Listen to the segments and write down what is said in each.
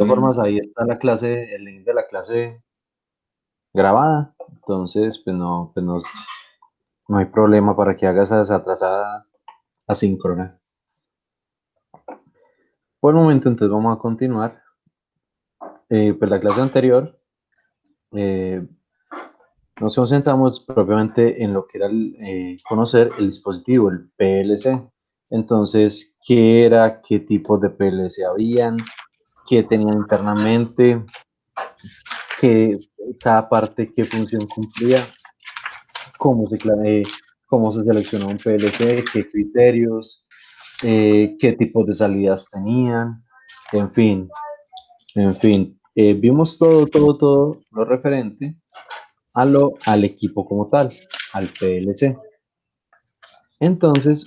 todas Bueno, formas, ahí está la clase, el link de la clase grabada. Entonces, no hay problema para que hagas esa trazada asíncrona. Por el momento, entonces vamos a continuar. Pues la clase anterior eh, nos concentramos propiamente en lo que era conocer el dispositivo, el PLC. Entonces, ¿qué era? ¿Qué tipos de PLC habían? ¿Qué tenían internamente? ¿Qué, cada parte, qué función cumplía? ¿Cómo cómo se seleccionó un PLC? ¿Qué criterios? ¿Qué tipos de salidas tenían? En fin, en fin. Vimos todo lo referente al equipo como tal, al PLC. Entonces,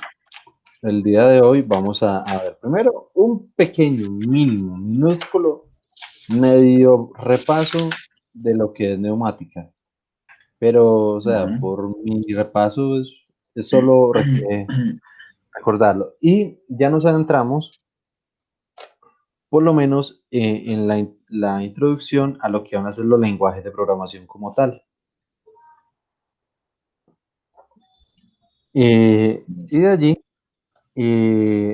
el día de hoy vamos a ver primero un pequeño, mínimo, minúsculo, medio repaso de lo que es neumática. Pero, o sea, ujú. por mi repaso es solo recordarlo. Y ya nos adentramos, por lo menos, en la introducción a lo que van a ser los lenguajes de programación como tal. Y de allí,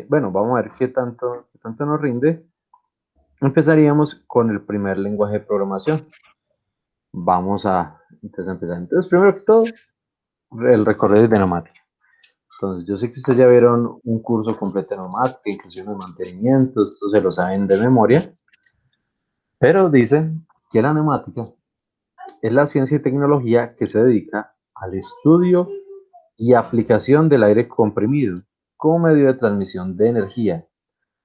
bueno, vamos a ver qué tanto nos rinde. Empezaríamos con el primer lenguaje de programación. Vamos a, entonces, empezar. Entonces, primero que todo, el recorrido de neumática. Entonces, yo sé que ustedes ya vieron un curso completo de neumática, inclusive de mantenimiento, esto se lo saben de memoria, pero dicen que la neumática es la ciencia y tecnología que se dedica al estudio y aplicación del aire comprimido como medio de transmisión de energía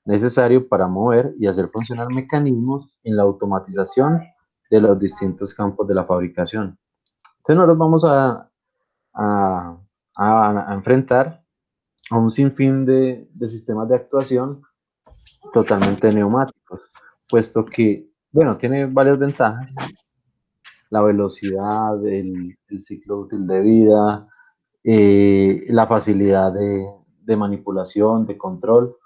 necesario para mover y hacer funcionar mecanismos en la automatización de los distintos campos de la fabricación. Entonces, nosotros vamos a, a enfrentar a un sinfín de sistemas de actuación totalmente neumáticos, puesto que, bueno, tiene varias ventajas, la velocidad, el ciclo útil de vida, la facilidad de manipulación, de control,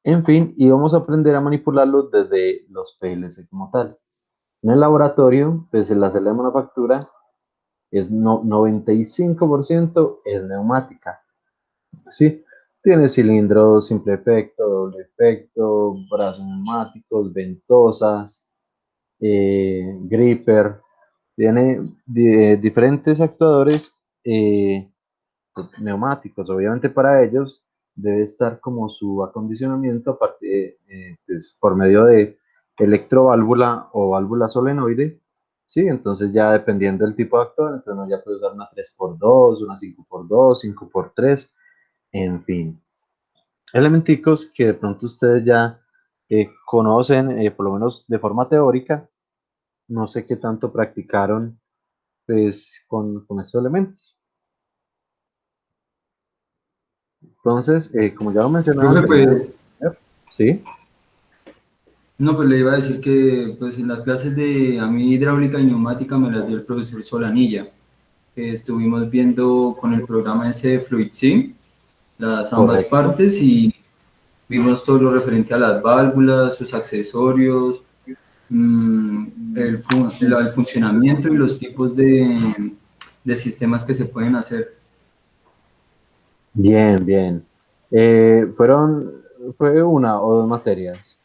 en fin, y vamos a aprender a manipularlos desde los PLC como tal. En el laboratorio, pues en la sala de manufactura, es 95% es neumática, ¿sí? Tiene cilindros simple efecto, doble efecto, brazos neumáticos, ventosas, gripper, tiene diferentes actuadores eh, neumáticos. Obviamente para ellos debe estar como su acondicionamiento aparte, pues, por medio de electroválvula o válvula solenoide. Sí, entonces ya dependiendo del tipo de actuador, entonces uno ya puede usar una 3x2, una 5x2, 5x3, en fin. Elementicos que de pronto ustedes ya conocen, por lo menos de forma teórica, no sé qué tanto practicaron pues, con estos elementos. Entonces, como ya lo mencionaba Profe, anteriormente, pues, sí, no, pues le iba a decir que pues en las clases de a mí hidráulica y neumática me las dio el profesor Solanilla. Estuvimos viendo con el programa ese de FluidSim, las ambas correcto. partes y vimos todo lo referente a las válvulas, sus accesorios, el funcionamiento y los tipos de sistemas que se pueden hacer. Bien, bien. Fue una o dos materias.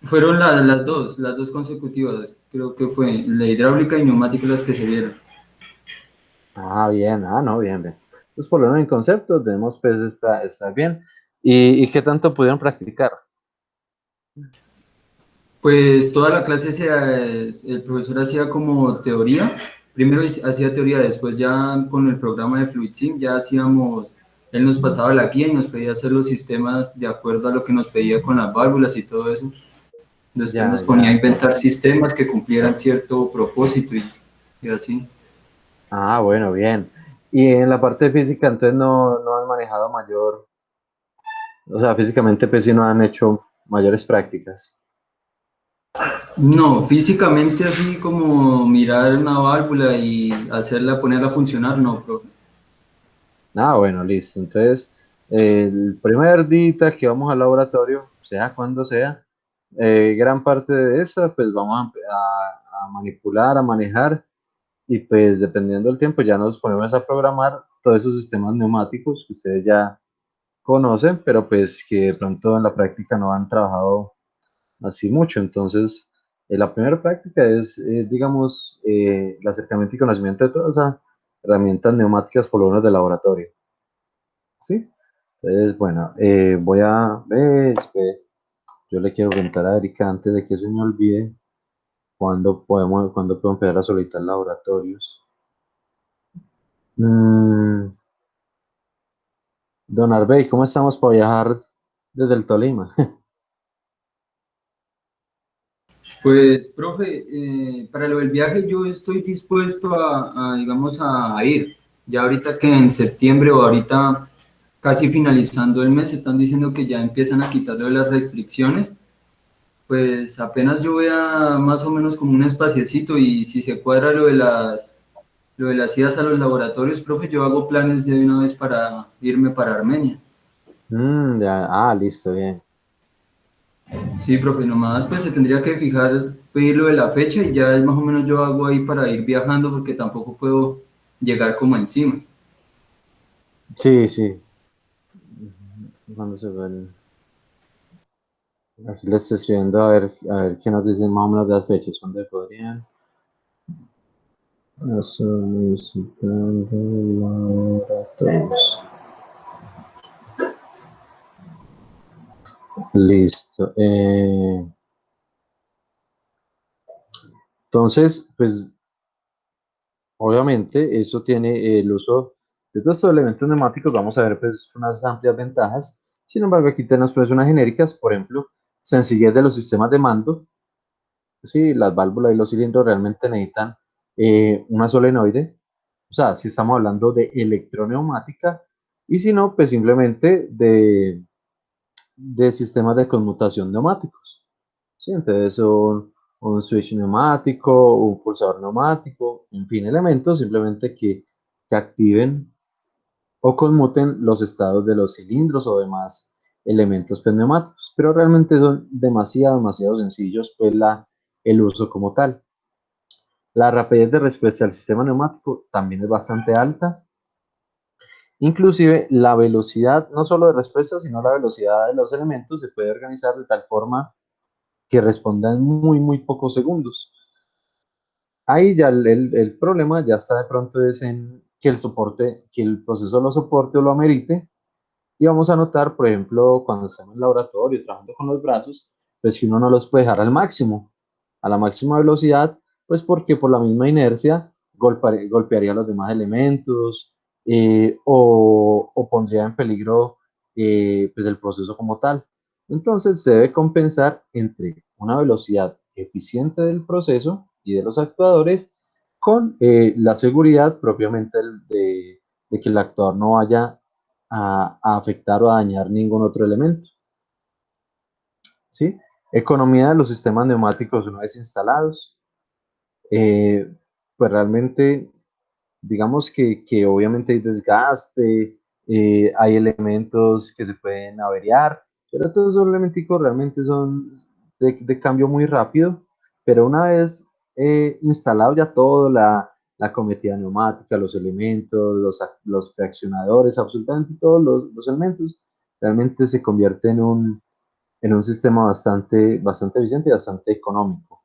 Fueron las dos consecutivas, creo que fue la hidráulica y neumática las que se vieron. Ah, bien, no, bien, bien. Pues por lo menos en concepto tenemos pues está bien. Y qué tanto pudieron practicar? Pues toda la clase el profesor hacía como teoría, primero hacía teoría, después ya con el programa de FluidSim ya hacíamos, él nos pasaba la guía y nos pedía hacer los sistemas de acuerdo a lo que nos pedía con las válvulas y todo eso. Después Ya, nos ponía a ya. inventar sistemas que cumplieran cierto propósito y así. Ah, bueno, bien. Y en la parte física, entonces no han manejado mayor, o sea, físicamente pues sí no han hecho mayores prácticas. No, físicamente así como mirar una válvula y hacerla, ponerla a funcionar, no, profe. Ah, bueno, listo. Entonces, el primer día que vamos al laboratorio, sea cuando sea, Gran parte de eso, pues vamos a manipular, a manejar, y pues dependiendo del tiempo ya nos ponemos a programar todos esos sistemas neumáticos que ustedes ya conocen, pero pues que de pronto en la práctica no han trabajado así mucho. Entonces, la primera práctica es, digamos, el acercamiento y conocimiento de todas esas herramientas neumáticas, por lo menos de laboratorio. ¿Sí? Entonces, bueno, voy a ver, espere, yo le quiero preguntar a Erika antes de que se me olvide cuándo puedo empezar a solicitar laboratorios. Mm, Don Arbey, ¿cómo estamos para viajar desde el Tolima? Pues, profe, para lo del viaje yo estoy dispuesto digamos, a ir. Ya ahorita que en septiembre o ahorita casi finalizando el mes están diciendo que ya empiezan a quitarle las restricciones, pues apenas yo vea más o menos como un espaciecito y si se cuadra lo de las idas a los laboratorios, profe, yo hago planes de una vez para irme para Armenia. Ya, listo, bien. Sí, profe, nomás pues se tendría que fijar, pedir lo de la fecha y ya más o menos yo hago ahí para ir viajando porque tampoco puedo llegar como encima. Sí, sí. ¿Cuándo se va Aquí le estoy escribiendo a ver qué nos dicen más o menos de las fechas, cuándo podrían solicitando laboratorios. Listo. Entonces, pues obviamente eso tiene el uso de todos estos elementos neumáticos. Vamos a ver pues unas amplias ventajas. Sin embargo, aquí tenemos pues unas genéricas, por ejemplo, sencillez de los sistemas de mando. Sí, las válvulas y los cilindros realmente necesitan una solenoide. O sea, si estamos hablando de electroneumática, y si no, pues simplemente de sistemas de conmutación neumáticos. ¿Sí? Entonces, un switch neumático, un pulsador neumático, en fin, elementos simplemente que activen o conmuten los estados de los cilindros o demás elementos pneumáticos. Pero realmente son demasiado sencillos, pues el uso como tal. La rapidez de respuesta al sistema neumático también es bastante alta. Inclusive la velocidad, no solo de respuesta, sino la velocidad de los elementos se puede organizar de tal forma que responda en muy pocos segundos. Ahí ya el problema ya está de pronto es en que el soporte, que el proceso lo soporte o lo amerite. Y vamos a notar, por ejemplo, cuando estamos en el laboratorio trabajando con los brazos, pues que uno no los puede dejar al máximo, a la máxima velocidad, pues porque por la misma inercia golpearía los demás elementos, o pondría en peligro pues el proceso como tal. Entonces se debe compensar entre una velocidad eficiente del proceso y de los actuadores con la seguridad propiamente de que el actuador no vaya a afectar o a dañar ningún otro elemento. ¿Sí? Economía de los sistemas neumáticos una vez instalados. Eh, pues realmente, digamos que obviamente hay desgaste, hay elementos que se pueden averiar, pero todos esos elementos realmente son de cambio muy rápido, pero una vez instalado ya todo, la cometida neumática, los elementos, los fraccionadores, absolutamente todos los elementos, realmente se convierte en un sistema bastante eficiente y bastante económico.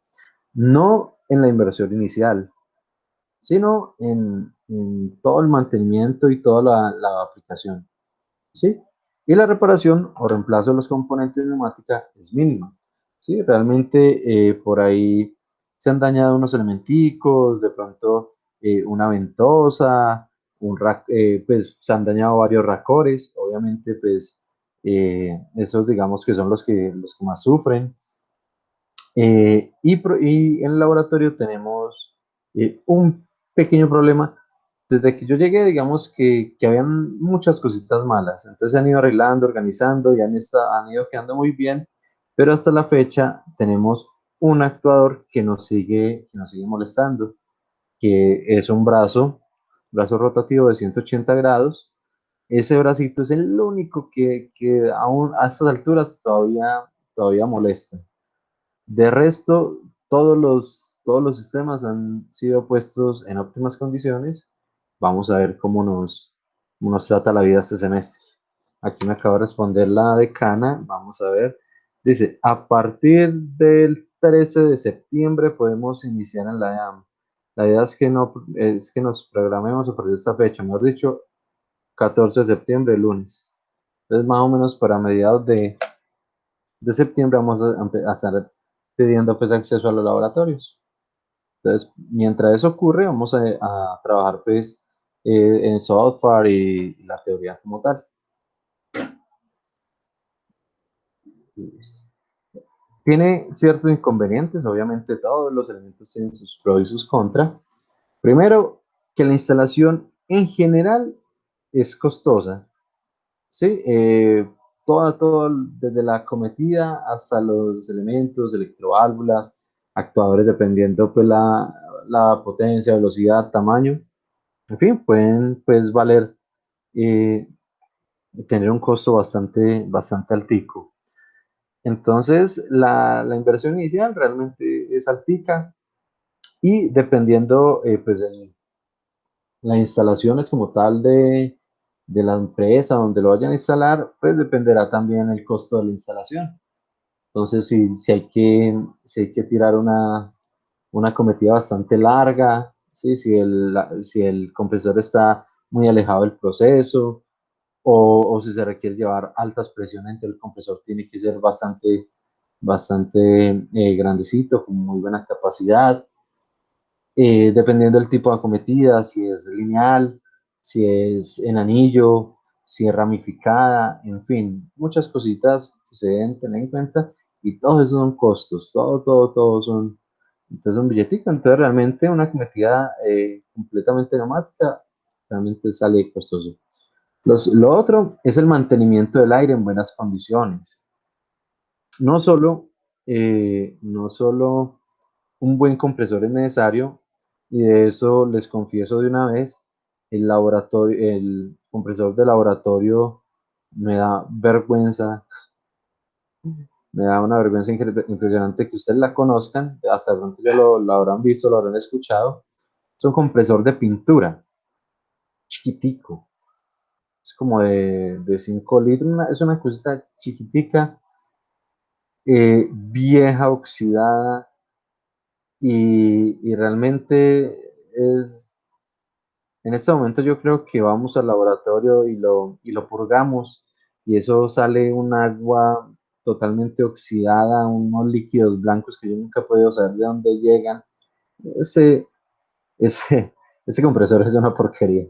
No en la inversión inicial, sino en todo el mantenimiento y toda la aplicación, ¿sí? Y la reparación o reemplazo de los componentes de neumática es mínima, ¿sí? Realmente por ahí se han dañado unos elementicos, de pronto una ventosa, pues se han dañado varios racores, obviamente pues esos digamos que son los que más sufren. Y en el laboratorio tenemos un pequeño problema. Desde que yo llegué, digamos que habían muchas cositas malas. Entonces se han ido arreglando, organizando y han ido quedando muy bien. Pero hasta la fecha tenemos un actuador que nos sigue molestando, que es un brazo rotativo de 180 grados. Ese bracito es el único que aún a estas alturas todavía molesta. De resto, todos los sistemas han sido puestos en óptimas condiciones. Vamos a ver cómo nos trata la vida este semestre. Aquí me acaba de responder la decana. Vamos a ver. Dice, a partir del 13 de septiembre podemos iniciar en la EAM. La idea es que, no, es que nos programemos a partir de esta fecha, mejor dicho, 14 de septiembre, lunes. Entonces, más o menos para mediados de septiembre vamos a estar pidiendo pues acceso a los laboratorios. Entonces, mientras eso ocurre, vamos a trabajar pues en software y la teoría como tal. Listo. Tiene ciertos inconvenientes, obviamente todos los elementos tienen sus pros y sus contras. Primero, que la instalación en general es costosa, ¿sí? Todo, desde la cometida hasta los elementos, electroválvulas, actuadores dependiendo pues la potencia, velocidad, tamaño, en fin, pueden pues valer, eh, tener un costo bastante altico. Entonces, la inversión inicial realmente es altica y dependiendo pues la instalación es como tal de la empresa donde lo vayan a instalar, pues dependerá también el costo de la instalación. Entonces, si hay que tirar una cometida bastante larga, ¿sí? Si el compresor está muy alejado del proceso o si se requiere llevar altas presiones, entonces el compresor tiene que ser bastante grandecito, con muy buena capacidad, dependiendo del tipo de acometida, si es lineal, si es en anillo, si es ramificada, en fin, muchas cositas que se deben tener en cuenta y todos esos son costos, todo son, entonces un billetico, entonces realmente una acometida completamente neumática realmente sale costoso. Lo otro es el mantenimiento del aire en buenas condiciones. No solo un buen compresor es necesario, y de eso les confieso de una vez, el compresor de laboratorio me da vergüenza, me da una vergüenza impresionante que ustedes la conozcan, hasta de pronto ya lo habrán visto, lo habrán escuchado. Es un compresor de pintura, chiquitico, es como de 5 litros, es una cosita chiquitica, vieja, oxidada, y realmente en este momento yo creo que vamos al laboratorio y lo purgamos, y eso sale un agua totalmente oxidada, unos líquidos blancos que yo nunca he podido saber de dónde llegan. Ese, ese, ese compresor es una porquería.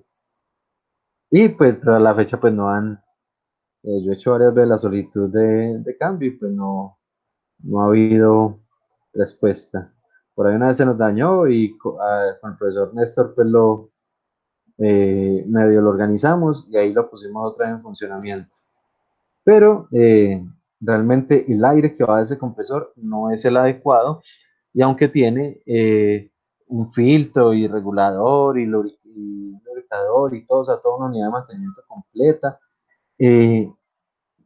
Y pues tras la fecha pues no yo he hecho varias veces la solicitud de cambio y pues no ha habido respuesta. Por ahí una vez se nos dañó y con el profesor Néstor pues medio lo organizamos y ahí lo pusimos otra vez en funcionamiento. Pero realmente el aire que va de ese compresor no es el adecuado, y aunque tiene un filtro y regulador y lubricador y todo, o sea, toda una unidad de mantenimiento completa, eh,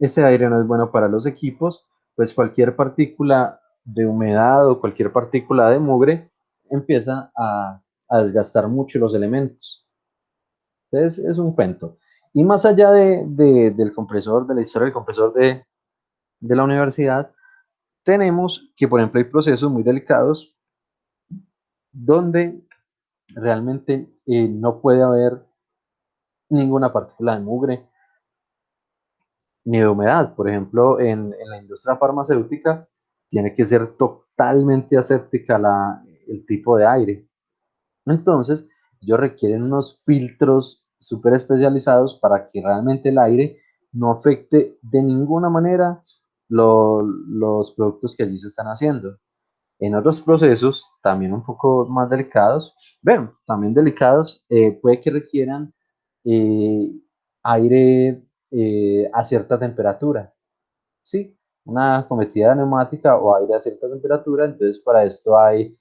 ese aire no es bueno para los equipos, pues cualquier partícula de humedad o cualquier partícula de mugre empieza a desgastar mucho los elementos. Entonces es un cuento. Y más allá del compresor, de la historia del compresor de la universidad, tenemos que, por ejemplo, hay procesos muy delicados donde realmente no puede haber ninguna partícula de mugre ni de humedad. Por ejemplo, en la industria farmacéutica tiene que ser totalmente aséptica el tipo de aire. Entonces, ellos requieren unos filtros súper especializados para que realmente el aire no afecte de ninguna manera los productos que allí se están haciendo. En otros procesos, también un poco más delicados, bueno, también delicados, puede que requieran eh, aire a cierta temperatura, ¿sí? Una cometida neumática o aire a cierta temperatura, entonces para esto hay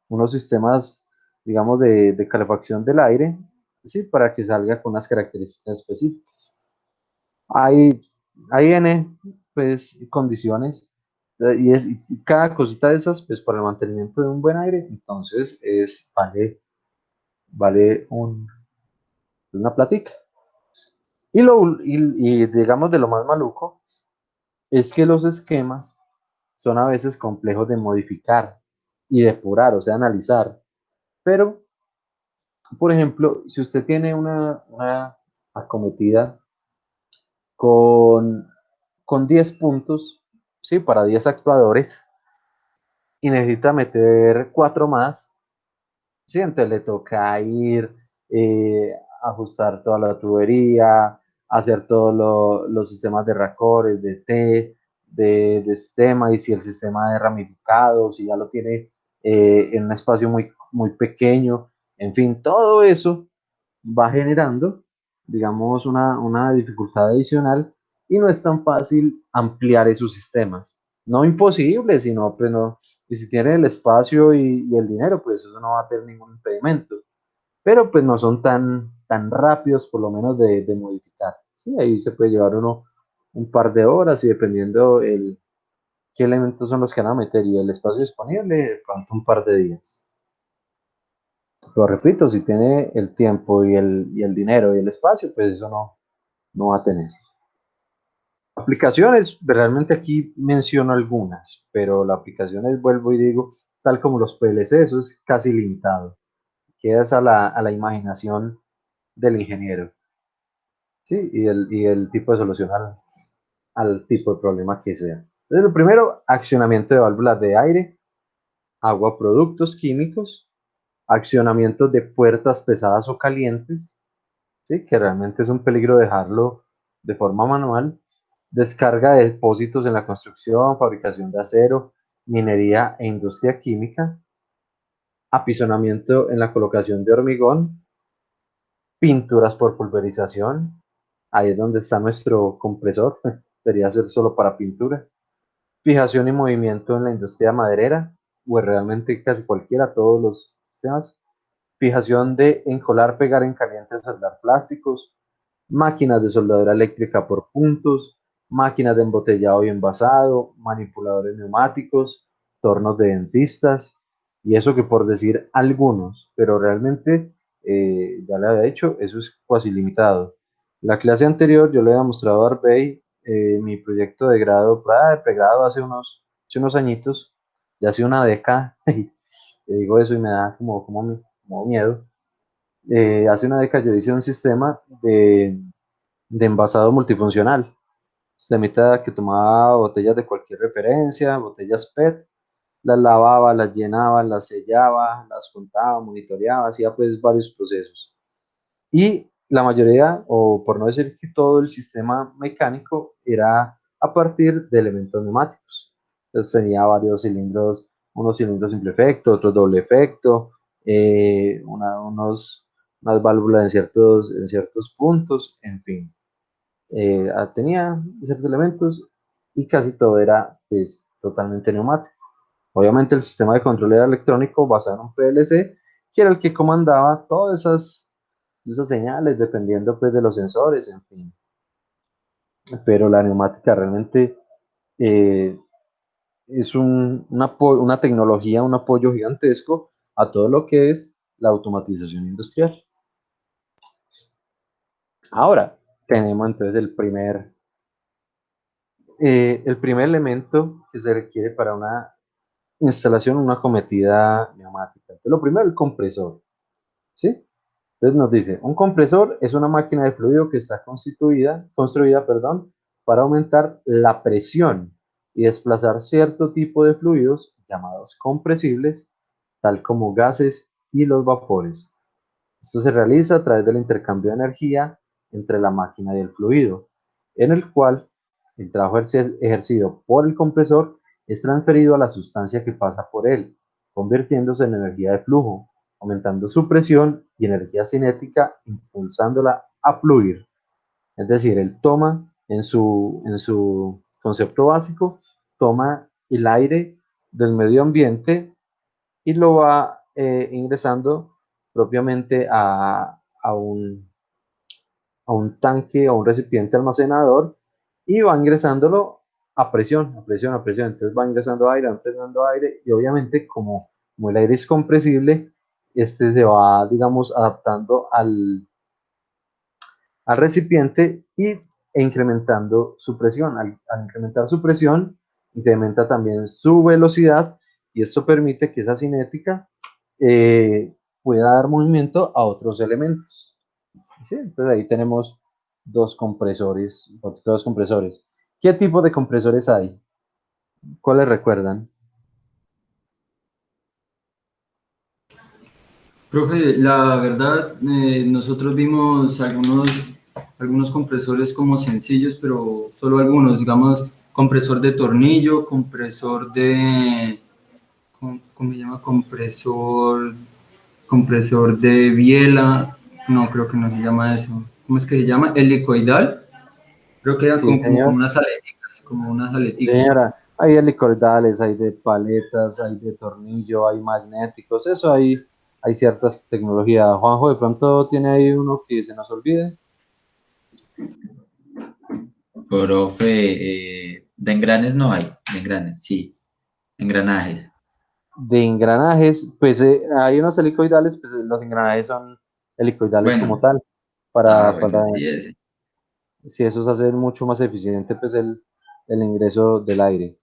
unos sistemas, digamos, de calefacción del aire, ¿sí? Para que salga con unas características específicas. Hay, hay N, pues, condiciones. Y cada cosita de esas, pues para el mantenimiento de un buen aire, entonces vale una platica. Y digamos de lo más maluco es que los esquemas son a veces complejos de modificar y depurar, o sea, analizar. Pero, por ejemplo, si usted tiene una acometida con, con 10 puntos, ¿sí? Para 10 actuadores y necesita meter 4 más, ¿sí? Entonces le toca ir, ajustar toda la tubería, hacer todos los sistemas de racores, de T, de sistema, y si el sistema de ramificado, si ya lo tiene en un espacio muy pequeño, en fin, todo eso va generando, digamos, una dificultad adicional y no es tan fácil ampliar esos sistemas. No imposible, sino, pues no, y si tiene el espacio y el dinero, pues eso no va a tener ningún impedimento. Pero pues no son tan rápidos, por lo menos de modificar. Sí, ahí se puede llevar uno un par de horas y dependiendo qué elementos son los que van a meter y el espacio disponible, de pronto un par de días. Lo repito, si tiene el tiempo y el dinero y el espacio, pues eso no va a tener. Aplicaciones, realmente aquí menciono algunas, pero las aplicaciones, vuelvo y digo, tal como los PLC, eso es casi limitado. Quedas a la imaginación del ingeniero, ¿sí? Y el tipo de solución al tipo de problema que sea. Entonces, lo primero, accionamiento de válvulas de aire, agua, productos químicos, accionamiento de puertas pesadas o calientes, ¿sí? Que realmente es un peligro dejarlo de forma manual, descarga de depósitos en la construcción, fabricación de acero, minería e industria química, apisonamiento en la colocación de hormigón, pinturas por pulverización, ahí es donde está nuestro compresor, debería ser solo para pintura, fijación y movimiento en la industria maderera, o realmente casi cualquiera, todos los sistemas, fijación de encolar, pegar en caliente, soldar plásticos, máquinas de soldadura eléctrica por puntos, máquinas de embotellado y envasado, manipuladores neumáticos, tornos de dentistas, y eso que por decir algunos, pero realmente, ya le había dicho, eso es casi limitado. La clase anterior yo le había mostrado a Arbey mi proyecto de grado, de pregrado hace unos añitos, ya hace una década, y digo eso y me da como miedo. Hace una década yo hice un sistema de envasado multifuncional. Sistemita que tomaba botellas de cualquier referencia, botellas PET, las lavaba, las llenaba, las sellaba, las juntaba, monitoreaba, hacía pues varios procesos. Y la mayoría, o por no decir que todo el sistema mecánico, era a partir de elementos neumáticos. Entonces tenía varios cilindros, unos cilindros simple efecto, otros doble efecto, unas válvulas en ciertos puntos, en fin. Tenía ciertos elementos y casi todo era pues, totalmente neumático. Obviamente el sistema de control era electrónico basado en un PLC, que era el que comandaba todas esas señales dependiendo pues de los sensores, en fin. Pero la neumática realmente eh, es una tecnología, un apoyo gigantesco a todo lo que es la automatización industrial. Ahora tenemos entonces el primer elemento que se requiere para una instalación, una cometida neumática. Entonces, lo primero, el compresor, ¿sí? Entonces nos dice, un compresor es una máquina de fluido que está construida, perdón, para aumentar la presión y desplazar cierto tipo de fluidos llamados compresibles, tal como gases y los vapores. Esto se realiza a través del intercambio de energía entre la máquina y el fluido, en el cual el trabajo ejercido por el compresor es transferido a la sustancia que pasa por él, convirtiéndose en energía de flujo, aumentando su presión y energía cinética, impulsándola a fluir. Es decir, él toma en su concepto básico, toma el aire del medio ambiente y lo va ingresando propiamente a un tanque o un recipiente almacenador y va ingresándolo a presión, a presión, a presión. Entonces va ingresando aire y obviamente como el aire es compresible, este se va, digamos, adaptando al recipiente e incrementando su presión. Al incrementar su presión, incrementa también su velocidad y esto permite que esa cinética pueda dar movimiento a otros elementos. ¿Sí? Entonces ahí tenemos dos compresores. ¿Qué tipo de compresores hay? ¿Cuáles recuerdan? Profe, la verdad, nosotros vimos algunos compresores como sencillos, pero solo algunos, digamos, compresor de tornillo, compresor de, ¿cómo se llama? Compresor de biela, no, creo que no se llama eso. ¿Cómo es que se llama? Helicoidal, creo que era Sí, como con señor. unas aleticas, como unas Sí, aleticas. señora. Hay helicordales, hay de paletas, hay de tornillo, hay magnéticos, eso hay ciertas tecnologías. Juanjo, de pronto tiene ahí uno que se nos olvide. Profe, de engranes no hay, de engranes, sí, engranajes. De engranajes, pues hay unos helicoidales, pues los engranajes son helicoidales como Bueno, tal, para bueno, sí, ese. si eso es hacer mucho más eficiente pues el ingreso del aire.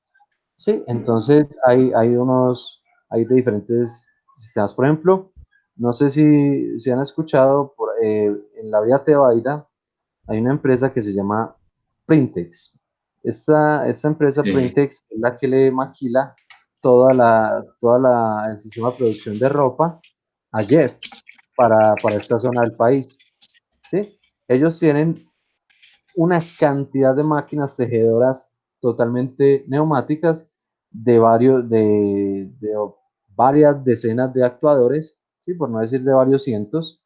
Sí, entonces hay de diferentes sistemas. Por ejemplo, no sé si han escuchado, en la vía Tebaida hay una empresa que se llama Printex. Esta empresa Sí, Printex es la que le maquila el sistema de producción de ropa a Jeff para esta zona del país. ¿Sí? Ellos tienen una cantidad de máquinas tejedoras totalmente neumáticas de varias decenas de actuadores, ¿sí? Por no decir de varios cientos,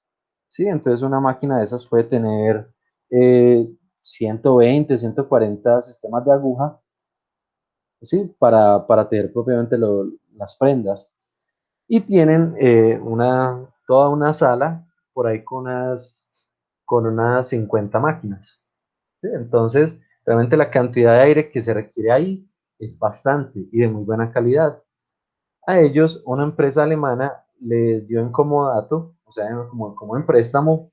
¿sí? Entonces una máquina de esas puede tener 120, 140 sistemas de aguja, ¿sí? Para tejer propiamente las prendas. Y tienen toda una sala por ahí con unas 50 máquinas. ¿Sí? Entonces, realmente la cantidad de aire que se requiere ahí es bastante y de muy buena calidad. A ellos, una empresa alemana les dio en comodato, o sea, como en préstamo,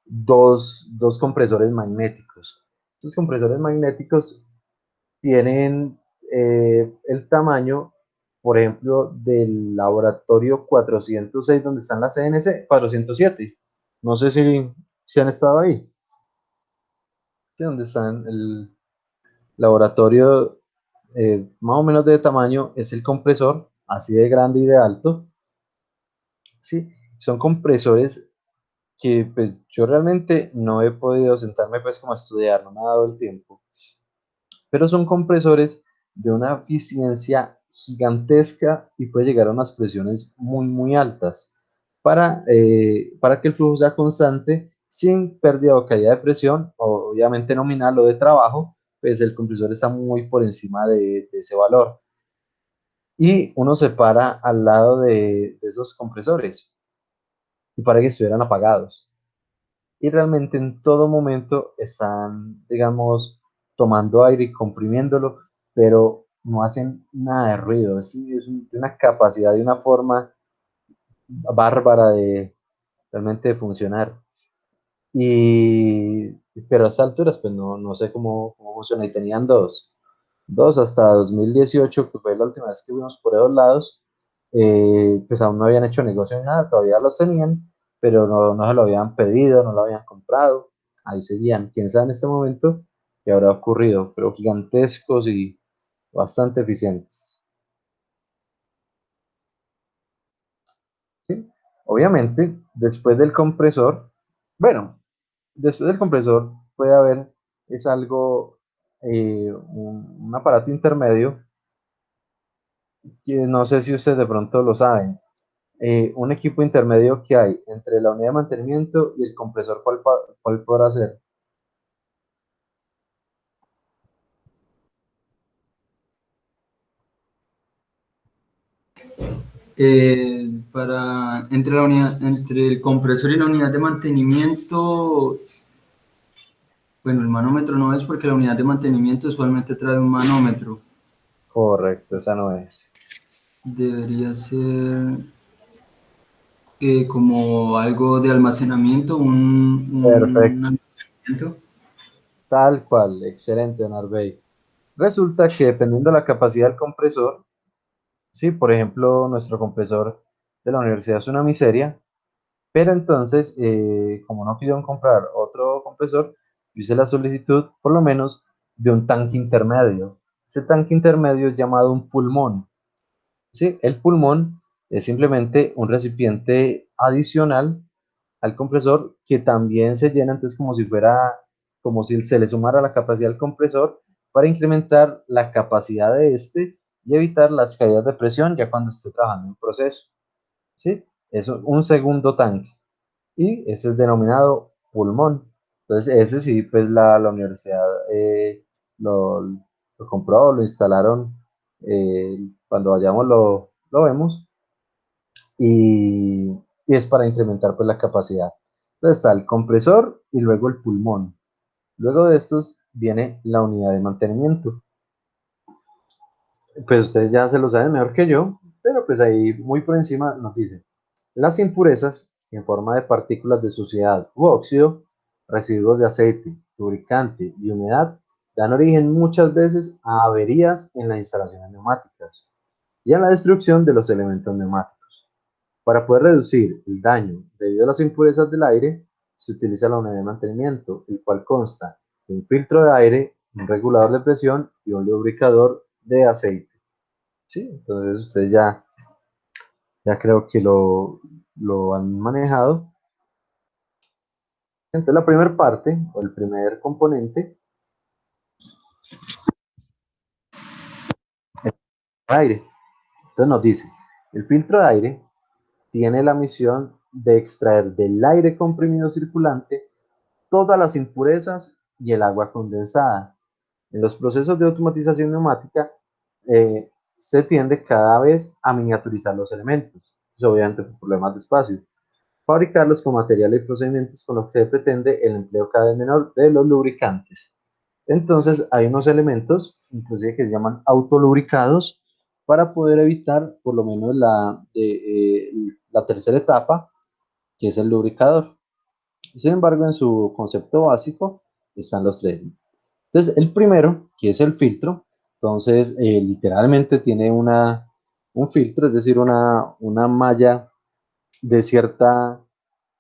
dos compresores magnéticos. Estos compresores magnéticos tienen el tamaño, por ejemplo, del laboratorio 406, donde están las CNC, 407. No sé si han estado ahí. Sí, donde están el laboratorio más o menos de tamaño es el compresor, así de grande y de alto. Sí, son compresores que pues yo realmente no he podido sentarme pues como a estudiar, no me ha dado el tiempo, pero son compresores de una eficiencia gigantesca y puede llegar a unas presiones muy, muy altas para que el flujo sea constante sin pérdida o caída de presión, obviamente nominal o de trabajo, pues el compresor está muy por encima de ese valor. Y uno se para al lado de esos compresores y para que estuvieran apagados. Y realmente en todo momento están, digamos, tomando aire y comprimiéndolo, pero no hacen nada de ruido. De una capacidad, de una forma bárbara de realmente de funcionar. Y, pero a estas alturas, pues no sé cómo funciona. Y tenían dos hasta 2018, que fue la última vez que fuimos por esos lados, pues aún no habían hecho negocio ni nada, todavía los tenían, pero no se lo habían pedido, no lo habían comprado, ahí seguían. Quién sabe en este momento qué habrá ocurrido, pero gigantescos y bastante eficientes. ¿Sí? Obviamente, después del compresor, bueno, después del compresor puede haber, es algo, un aparato intermedio, que no sé si ustedes de pronto lo saben. Un equipo intermedio que hay entre la unidad de mantenimiento y el compresor, ¿cuál podrá ser? Entre el compresor y la unidad de mantenimiento, Bueno, el manómetro no es porque la unidad de mantenimiento usualmente trae un manómetro. Correcto, esa no es. Debería ser como algo de almacenamiento, un Perfecto. almacenamiento. Tal cual, excelente, Don Arbey. Resulta que dependiendo de la capacidad del compresor, sí, por ejemplo, nuestro compresor de la universidad es una miseria, pero entonces, como no quisieron comprar otro compresor, yo hice la solicitud, por lo menos, de un tanque intermedio. Ese tanque intermedio es llamado un pulmón. Sí, el pulmón es simplemente un recipiente adicional al compresor que también se llena, entonces como si fuera, como si se le sumara la capacidad al compresor para incrementar la capacidad de este y evitar las caídas de presión ya cuando esté trabajando en proceso. ¿Sí? Eso es un segundo tanque y ese es denominado pulmón. Entonces ese sí, pues la universidad lo, lo compró, lo instalaron, cuando vayamos lo vemos y, y es para incrementar pues la capacidad. Entonces está el compresor y luego el pulmón. Luego de estos viene la unidad de mantenimiento. Pues ustedes ya se lo saben mejor que yo, pero pues ahí muy por encima nos dice, las impurezas en forma de partículas de suciedad u óxido, residuos de aceite, lubricante y humedad dan origen muchas veces a averías en las instalaciones neumáticas y a la destrucción de los elementos neumáticos. Para poder reducir el daño debido a las impurezas del aire, se utiliza la unidad de mantenimiento, el cual consta de un filtro de aire, un regulador de presión y un lubricador de aceite. ¿Sí? Entonces ustedes ya creo que lo han manejado. Entonces la primera parte o el primer componente es el aire. Entonces nos dice, el filtro de aire tiene la misión de extraer del aire comprimido circulante todas las impurezas y el agua condensada. En los procesos de automatización neumática se tiende cada vez a miniaturizar los elementos, pues obviamente por problemas de espacio, fabricarlos con materiales y procedimientos con los que pretende el empleo cada vez menor de los lubricantes. Entonces hay unos elementos, inclusive que se llaman autolubricados, para poder evitar por lo menos la tercera etapa, que es el lubricador. Sin embargo, en su concepto básico están los tres. Entonces, el primero, que es el filtro, entonces literalmente tiene un filtro, es decir, una malla de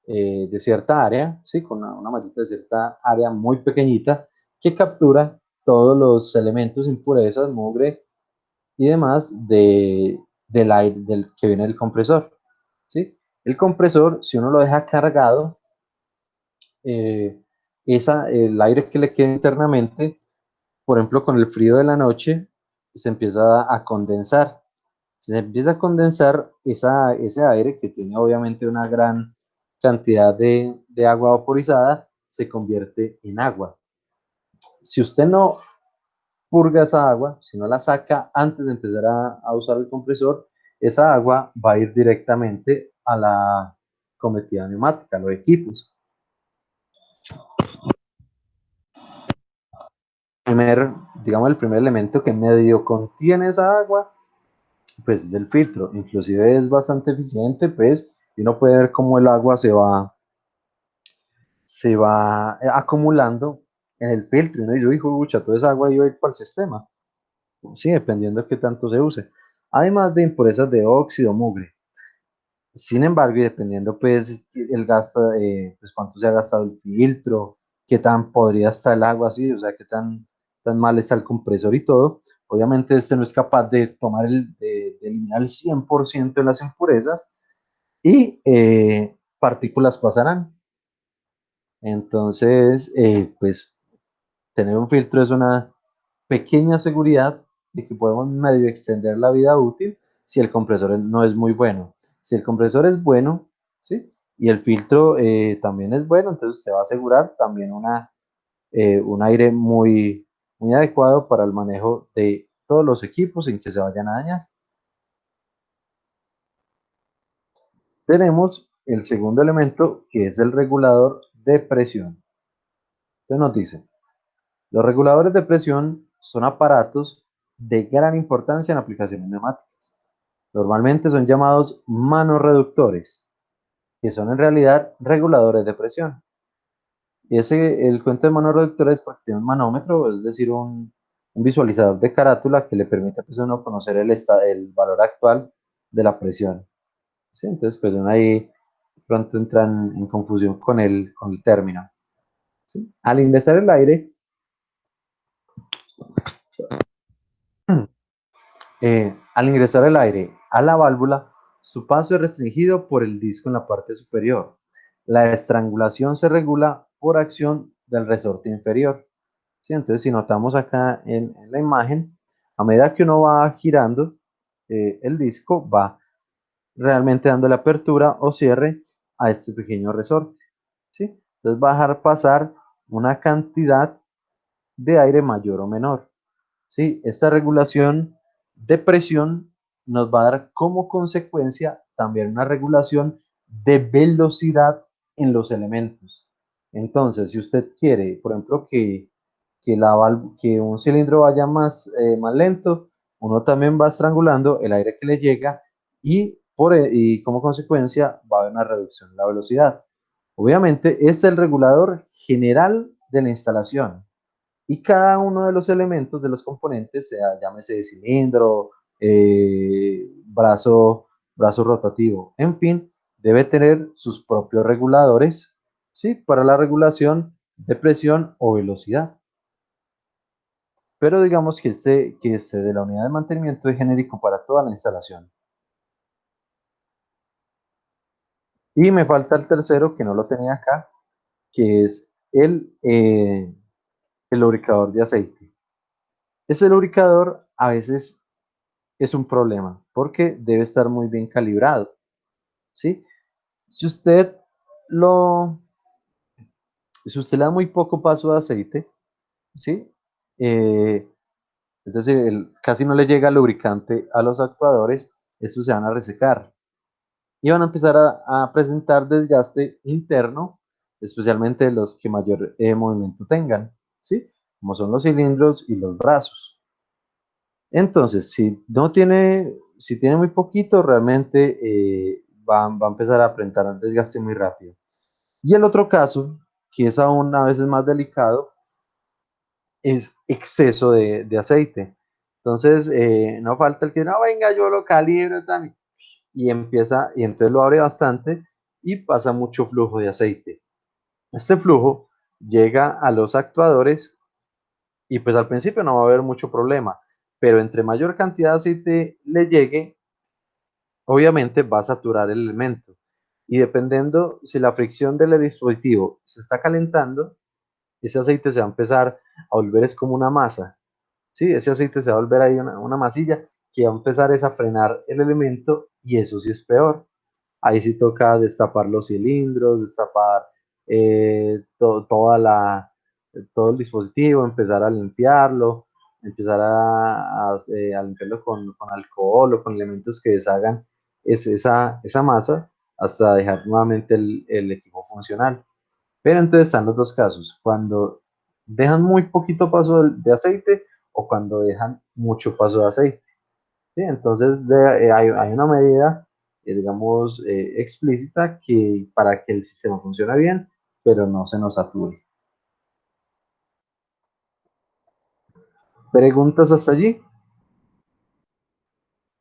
de cierta área, ¿sí? Con una mallita de cierta área muy pequeñita que captura todos los elementos, impurezas, mugre y demás del aire del que viene del compresor, ¿sí? El compresor, si uno lo deja cargado, eh, el aire que le queda internamente, por ejemplo, con el frío de la noche, se empieza a condensar. Se empieza a condensar ese aire que tiene obviamente una gran cantidad de agua vaporizada, se convierte en agua. Si usted no purga esa agua, si no la saca antes de empezar a usar el compresor, esa agua va a ir directamente a la cometida neumática, a los equipos. Primer, digamos, el primer elemento que medio contiene esa agua, pues es el filtro. Inclusive es bastante eficiente, pues, y uno puede ver cómo el agua se va acumulando en el filtro. Y uno dice, hijo, mucha, toda esa agua iba a ir para el sistema. Sí, dependiendo de qué tanto se use. Además de impurezas de óxido, mugre. Sin embargo, y dependiendo pues el gasto, pues cuánto se ha gastado el filtro, qué tan podría estar el agua así, o sea, qué tan mal está el compresor y todo, obviamente este no es capaz de tomar de eliminar el 100% de las impurezas y partículas pasarán. Entonces, pues tener un filtro es una pequeña seguridad de que podemos medio extender la vida útil si el compresor no es muy bueno. Si el compresor es bueno, ¿sí? Y el filtro también es bueno, entonces usted va a asegurar también un aire muy adecuado para el manejo de todos los equipos sin que se vayan a dañar. Tenemos el segundo elemento que es el regulador de presión. Entonces nos dice, Los reguladores de presión son aparatos de gran importancia en aplicaciones neumáticas. Normalmente son llamados manorreductores, que son en realidad reguladores de presión. Y el cuento de manorreductores es porque tiene un manómetro, es decir, un visualizador de carátula que le permite pues, a uno conocer el valor actual de la presión. ¿Sí? Entonces, pues uno ahí pronto entra en confusión con el término. ¿Sí? Al ingresar el aire, al ingresar el aire a la válvula, su paso es restringido por el disco en la parte superior. La estrangulación se regula por acción del resorte inferior. ¿Sí? Entonces, si notamos acá en la imagen, a medida que uno va girando, el disco va realmente dando la apertura o cierre a este pequeño resorte. ¿Sí? Entonces va a dejar pasar una cantidad de aire mayor o menor. ¿Sí? Esta regulación de presión nos va a dar como consecuencia también una regulación de velocidad en los elementos. Entonces, si usted quiere, por ejemplo, que un cilindro vaya más lento, uno también va estrangulando el aire que le llega y como consecuencia va a haber una reducción de la velocidad. Obviamente es el regulador general de la instalación y cada uno de los elementos de los componentes, sea llámese cilindro, brazo rotativo, en fin, debe tener sus propios reguladores, ¿sí? Para la regulación de presión o velocidad. Pero digamos que este de la unidad de mantenimiento es genérico para toda la instalación. Y me falta el tercero, que no lo tenía acá, que es el lubricador de aceite. Ese lubricador a veces es un problema porque debe estar muy bien calibrado, ¿sí? Si usted lo, si usted le da muy poco paso de aceite, ¿sí? Eh, es decir, casi no le llega lubricante a los actuadores, estos se van a resecar y van a empezar a presentar desgaste interno, especialmente los que mayor movimiento tengan, ¿sí? Como son los cilindros y los brazos. Entonces, si tiene muy poquito, realmente va a empezar a presentar un desgaste muy rápido. Y el otro caso, que es aún a veces más delicado, es exceso de aceite. Entonces, no falta el que, no, venga, yo lo calibro también. Y entonces lo abre bastante y pasa mucho flujo de aceite. Este flujo llega a los actuadores y pues al principio no va a haber mucho problema, pero entre mayor cantidad de aceite le llegue, obviamente va a saturar el elemento. Y dependiendo si la fricción del dispositivo se está calentando, ese aceite se va a empezar a volver es como una masa. ¿Sí? Ese aceite se va a volver ahí una masilla que va a empezar es a frenar el elemento y eso sí es peor. Ahí sí toca destapar los cilindros, destapar toda todo el dispositivo, empezar a limpiarlo, empezar a limpiarlo con alcohol o con elementos que deshagan esa masa hasta dejar nuevamente el equipo funcional. Pero entonces están los dos casos, cuando dejan muy poquito paso de aceite o cuando dejan mucho paso de aceite. ¿Sí? Entonces hay una medida, digamos, explícita para que el sistema funcione bien, pero no se nos sature. ¿Preguntas hasta allí?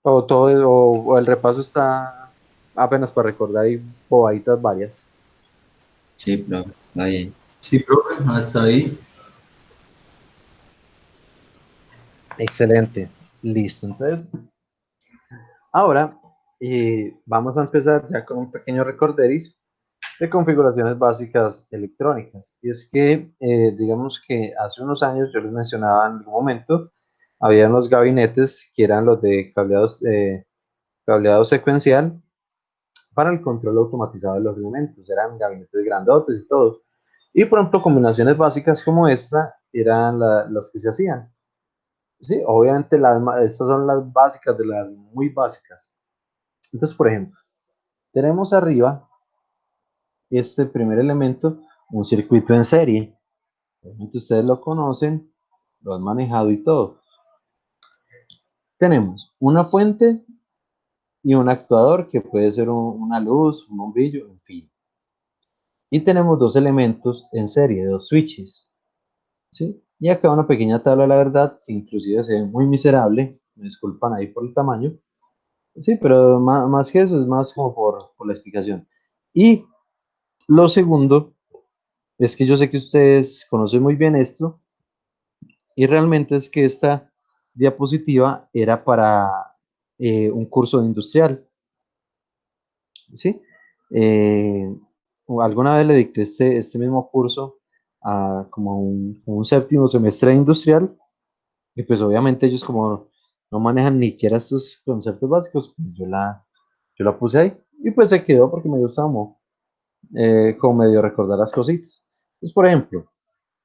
¿O el repaso está apenas para recordar y bobaditas varias? Sí, profe, está bien. Sí, profe, hasta ahí. Excelente. Listo. Entonces, ahora vamos a empezar ya con un pequeño recorderis de configuraciones básicas electrónicas. Y es que, digamos que hace unos años, yo les mencionaba en algún momento, había unos gabinetes que eran los de cableado secuencial para el control automatizado de los elementos. Eran gabinetes grandotes y todos. Y por ejemplo, combinaciones básicas como esta eran las que se hacían. Sí, obviamente estas son las básicas de las muy básicas. Entonces, por ejemplo, tenemos arriba este primer elemento, un circuito en serie. Obviamente ustedes lo conocen, lo han manejado y todo. Tenemos una fuente y un actuador que puede ser una luz, un bombillo, en fin. Y tenemos dos elementos en serie, dos switches, ¿sí? Y acá una pequeña tabla de la verdad que inclusive se ve muy miserable, me disculpan ahí por el tamaño, sí, pero más que eso es más como por la explicación. Y lo segundo es que yo sé que ustedes conocen muy bien esto y realmente es que esta diapositiva era para un curso de industrial, ¿sí? Eh, alguna vez le dicté este mismo curso a como un séptimo semestre de industrial y pues obviamente ellos como no manejan ni siquiera estos conceptos básicos, pues yo la puse ahí y pues se quedó porque me gustaba como medio recordar las cositas. Pues por ejemplo,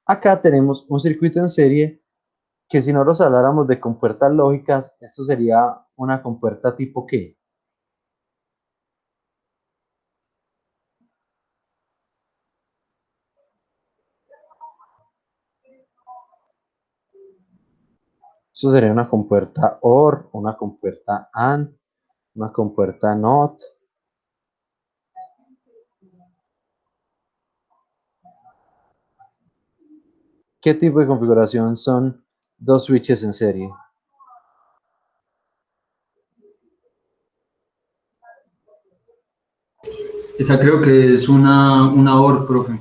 acá tenemos un circuito en serie que si nosotros habláramos de compuertas lógicas, esto sería una compuerta tipo ¿qué? Eso sería una compuerta OR, una compuerta AND, una compuerta NOT. ¿Qué tipo de configuración son dos switches en serie? Esa creo que es una OR, profe.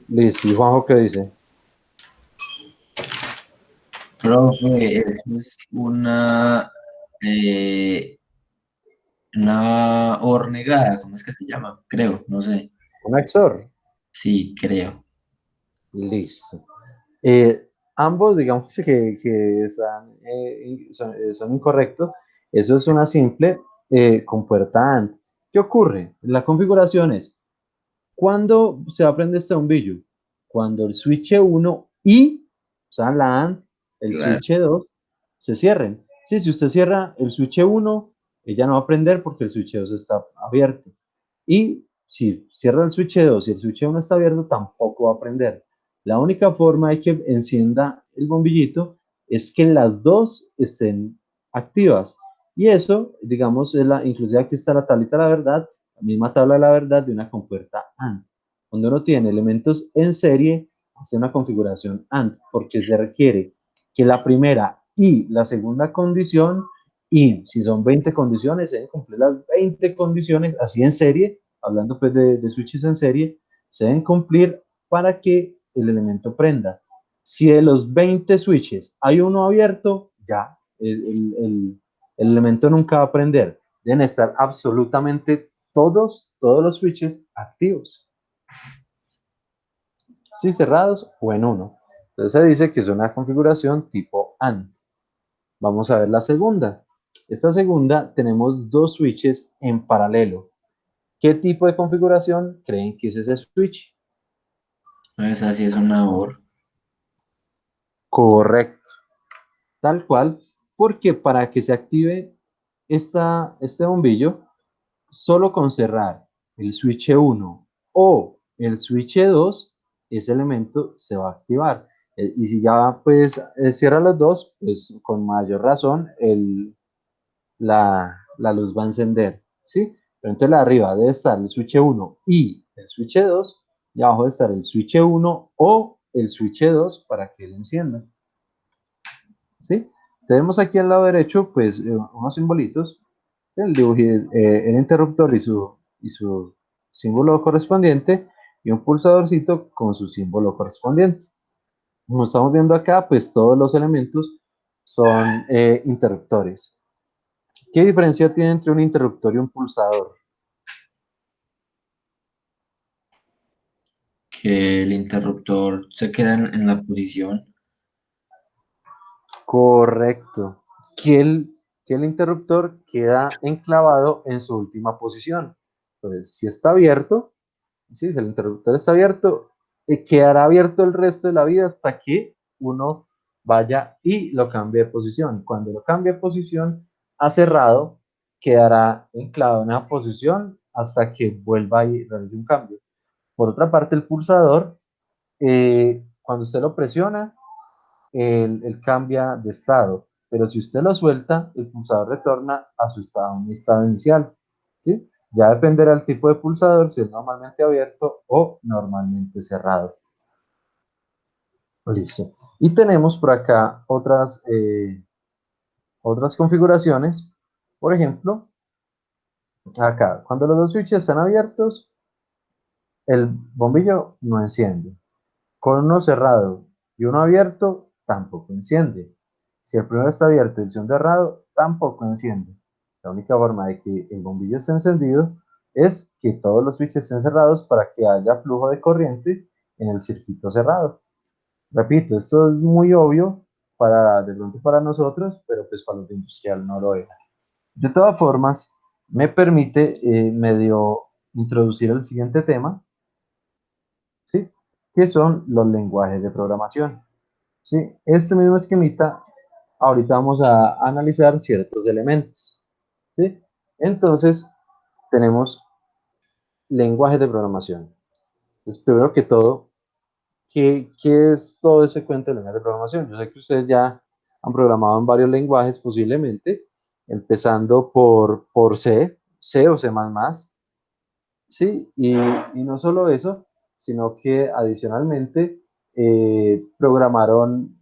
Liz, ¿y Juanjo qué dice? Profe, eso es una hornegada, ¿cómo es que se llama? Creo, no sé. Un XOR. Sí, creo. Listo. Ambos, digamos que son incorrectos. Eso es una simple compuerta AND. ¿Qué ocurre? La configuración es, ¿cuándo se va a prender este bombillo? Cuando el switch 1 y, o sea, la AND, el Claro. switch 2 se cierren. Sí, si usted cierra el switch 1, ella no va a prender porque el switch 2 está abierto. Y si cierra el switch 2 y el switch 1 está abierto, tampoco va a prender. La única forma de que encienda el bombillito es que las dos estén activas. Y eso, digamos, inclusive aquí está la tablita de la verdad, la misma tabla de la verdad de una compuerta AND. Cuando uno tiene elementos en serie, hace una configuración AND, porque se requiere que la primera y la segunda condición, y si son 20 condiciones, se deben cumplir las 20 condiciones, así en serie, hablando pues de switches en serie, se deben cumplir para que el elemento prenda. Si de los 20 switches hay uno abierto, ya el elemento nunca va a prender. Deben estar absolutamente todos los switches activos. Sí, cerrados o en uno. Entonces se dice que es una configuración tipo AND. Vamos a ver la segunda. Esta segunda tenemos dos switches en paralelo. ¿Qué tipo de configuración creen que es ese switch? Esa sí es una OR. Correcto, tal cual, porque para que se active este bombillo, solo con cerrar el switch 1 o el switch 2, ese elemento se va a activar. Y si ya pues cierra los dos, pues con mayor razón la luz va a encender, ¿sí? Pero entonces arriba debe estar el switch 1 y el switch 2, y abajo debe estar el switch 1 o el switch 2 para que él encienda, ¿sí? Tenemos aquí al lado derecho, pues, unos simbolitos, el interruptor y su símbolo correspondiente, y un pulsadorcito con su símbolo correspondiente. Como estamos viendo acá, pues todos los elementos son interruptores. ¿Qué diferencia tiene entre un interruptor y un pulsador? Que el interruptor se queda en la posición. Correcto. Que el interruptor queda enclavado en su última posición. Entonces, si está abierto, sí, si el interruptor está abierto, quedará abierto el resto de la vida hasta que uno vaya y lo cambie de posición. Cuando lo cambie de posición a cerrado, quedará enclavado en una posición hasta que vuelva y realice un cambio. Por otra parte, el pulsador cuando usted lo presiona, él cambia de estado, pero si usted lo suelta, el pulsador retorna a su estado, un estado inicial, ¿sí? Ya dependerá del tipo de pulsador, si es normalmente abierto o normalmente cerrado. Listo. Y tenemos por acá otras configuraciones. Por ejemplo, acá, cuando los dos switches están abiertos, el bombillo no enciende. Con uno cerrado y uno abierto, tampoco enciende. Si el primero está abierto y el segundo cerrado, tampoco enciende. La única forma de que el bombillo esté encendido es que todos los switches estén cerrados para que haya flujo de corriente en el circuito cerrado. Repito, esto es muy obvio de pronto para nosotros, pero pues para los de industrial no lo es. De todas formas, me permite medio introducir el siguiente tema, ¿sí? Que son los lenguajes de programación. ¿Sí? Este mismo esquemita, ahorita vamos a analizar ciertos elementos. ¿Sí? Entonces, tenemos lenguajes de programación. Entonces, primero que todo, ¿qué es todo ese cuento de lenguajes de programación? Yo sé que ustedes ya han programado en varios lenguajes posiblemente, empezando por C o C++, ¿sí? Y no solo eso, sino que adicionalmente programaron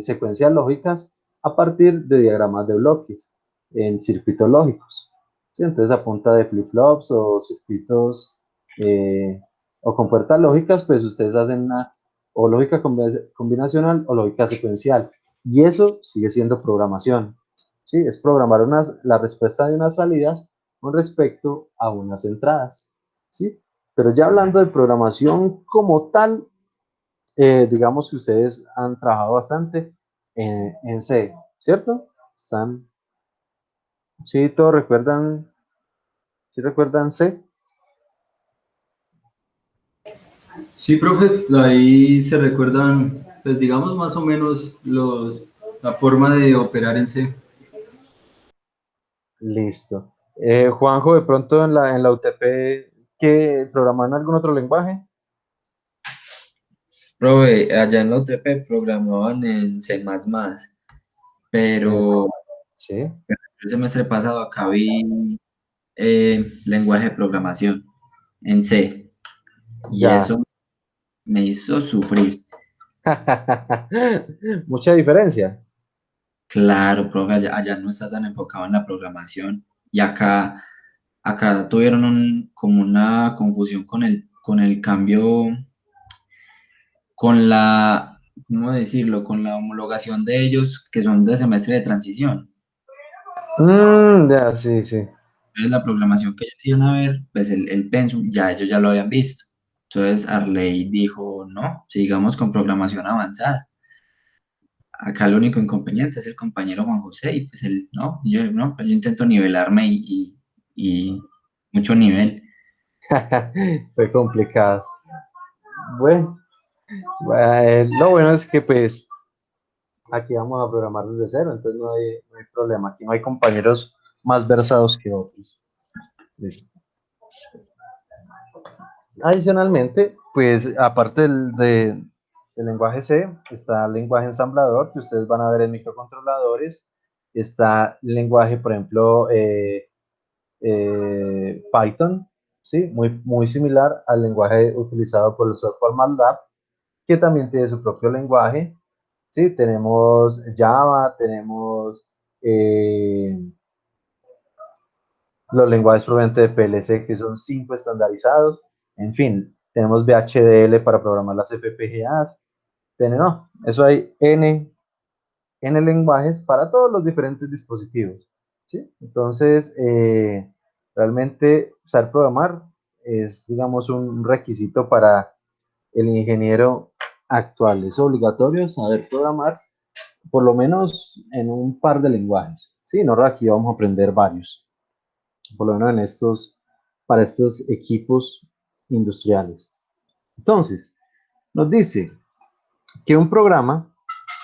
secuencias lógicas a partir de diagramas de bloques en circuitos lógicos. ¿Sí? Entonces, a punta de flip-flops o circuitos o con puertas lógicas, pues ustedes hacen una o lógica combinacional o lógica secuencial. Y eso sigue siendo programación. ¿Sí? Es programar la respuesta de unas salidas con respecto a unas entradas. ¿Sí? Pero ya hablando de programación como tal, digamos que ustedes han trabajado bastante en C, ¿cierto? Están, ¿sí todos recuerdan, sí recuerdan C? Sí, profe, ahí se recuerdan, pues digamos más o menos la forma de operar en C. Listo. Juanjo, de pronto en la UTP, ¿qué programan algún otro lenguaje? Profe, allá en la UTP programaban en C++, En- pero sí, el semestre pasado acá vi lenguaje de programación en C y ya. eso me hizo sufrir. Mucha diferencia. Claro, profe, allá no está tan enfocado en la programación y acá tuvieron como una confusión con el cambio, con la, ¿cómo decirlo? Con la homologación de ellos que son de semestre de transición. Ya, sí, sí. Entonces la programación que ellos iban a ver, pues el Pensum, ya ellos ya lo habían visto. Entonces Arley dijo, no, sigamos con programación avanzada. Acá el único inconveniente es el compañero Juan José y pues él, no, pues yo intento nivelarme y mucho nivel. Fue complicado. Bueno, lo bueno es que pues aquí vamos a programar desde cero, entonces no hay problema. Aquí no hay compañeros más versados que otros. Listo. Adicionalmente, pues aparte del lenguaje C, está el lenguaje ensamblador que ustedes van a ver en microcontroladores. Está el lenguaje, por ejemplo, Python, ¿sí? Muy similar al lenguaje utilizado por el software MATLAB, que también tiene su propio lenguaje. Sí, tenemos Java, tenemos los lenguajes provenientes de PLC, que son 5 estandarizados. En fin, tenemos VHDL para programar las FPGAs. No, eso hay N lenguajes para todos los diferentes dispositivos. ¿Sí? Entonces, realmente saber programar es, digamos, un requisito para el ingeniero actual. Es obligatorio saber programar por lo menos en un par de lenguajes. Sí, no, aquí vamos a aprender varios, por lo menos para estos equipos industriales. Entonces, nos dice que un programa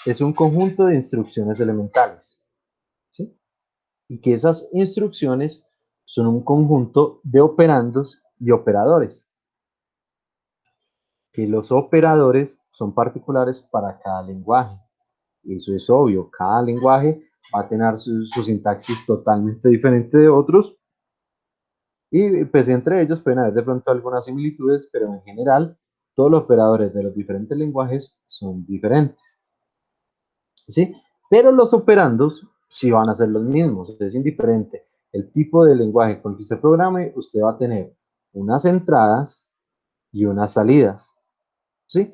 es un conjunto de instrucciones elementales, ¿sí? Y que esas instrucciones son un conjunto de operandos y operadores. que los operadores son particulares para cada lenguaje. Eso es obvio, cada lenguaje va a tener su sintaxis totalmente diferente de otros y pues entre ellos pueden haber de pronto algunas similitudes, pero en general todos los operadores de los diferentes lenguajes son diferentes, ¿sí? Pero los operandos sí van a ser los mismos, es indiferente el tipo de lenguaje con que usted programe, usted va a tener unas entradas y unas salidas, ¿sí?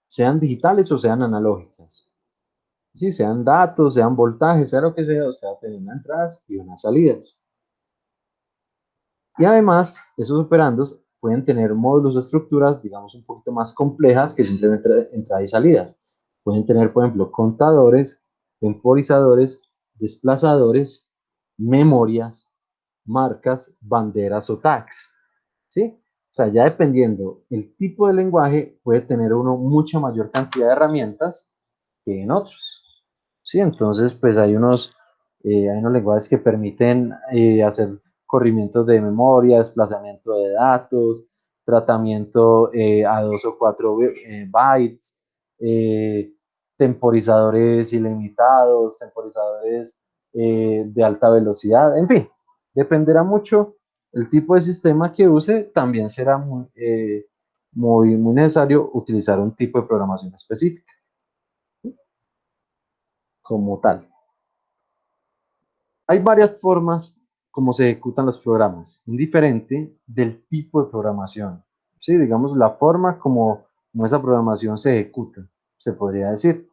Sean digitales o sean analógicas. Sí, sean datos, sean voltajes, sea lo que sea, usted va a tener unas entradas y unas salidas. Y además, esos operandos pueden tener módulos de estructuras, digamos, un poquito más complejas que simplemente entradas y salidas. Pueden tener, por ejemplo, contadores, temporizadores, desplazadores, memorias, marcas, banderas o tags. ¿Sí? O sea, ya dependiendo el tipo de lenguaje, puede tener uno mucha mayor cantidad de herramientas que en otros. ¿Sí? Entonces, pues hay unos lenguajes que permiten hacer corrimientos de memoria, desplazamiento de datos, tratamiento a 2 o 4 bytes, eh, temporizadores ilimitados, temporizadores de alta velocidad, en fin, dependerá mucho el tipo de sistema que use, también será muy necesario utilizar un tipo de programación específica como tal. Hay varias formas como se ejecutan los programas, indiferente del tipo de programación. Sí, digamos, la forma como esa programación se ejecuta, se podría decir.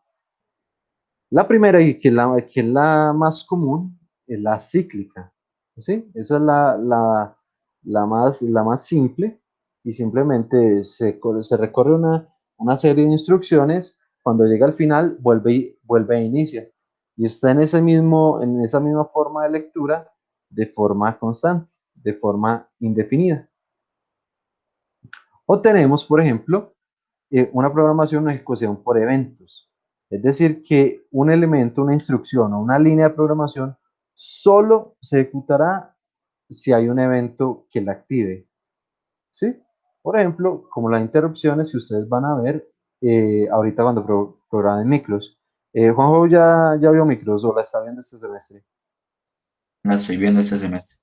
La primera y que es la más común es la cíclica. ¿Sí? Esa es la más simple y simplemente se recorre una serie de instrucciones. Cuando llega al final, vuelve e inicia. Y está en esa misma forma de lectura de forma constante, de forma indefinida. O tenemos, por ejemplo, una programación o ejecución por eventos. Es decir, que un elemento, una instrucción o una línea de programación solo se ejecutará si hay un evento que la active. ¿Sí? Por ejemplo, como las interrupciones que ustedes van a ver ahorita cuando programen micros. Juanjo ya vio micros o la está viendo este semestre. La estoy viendo este semestre.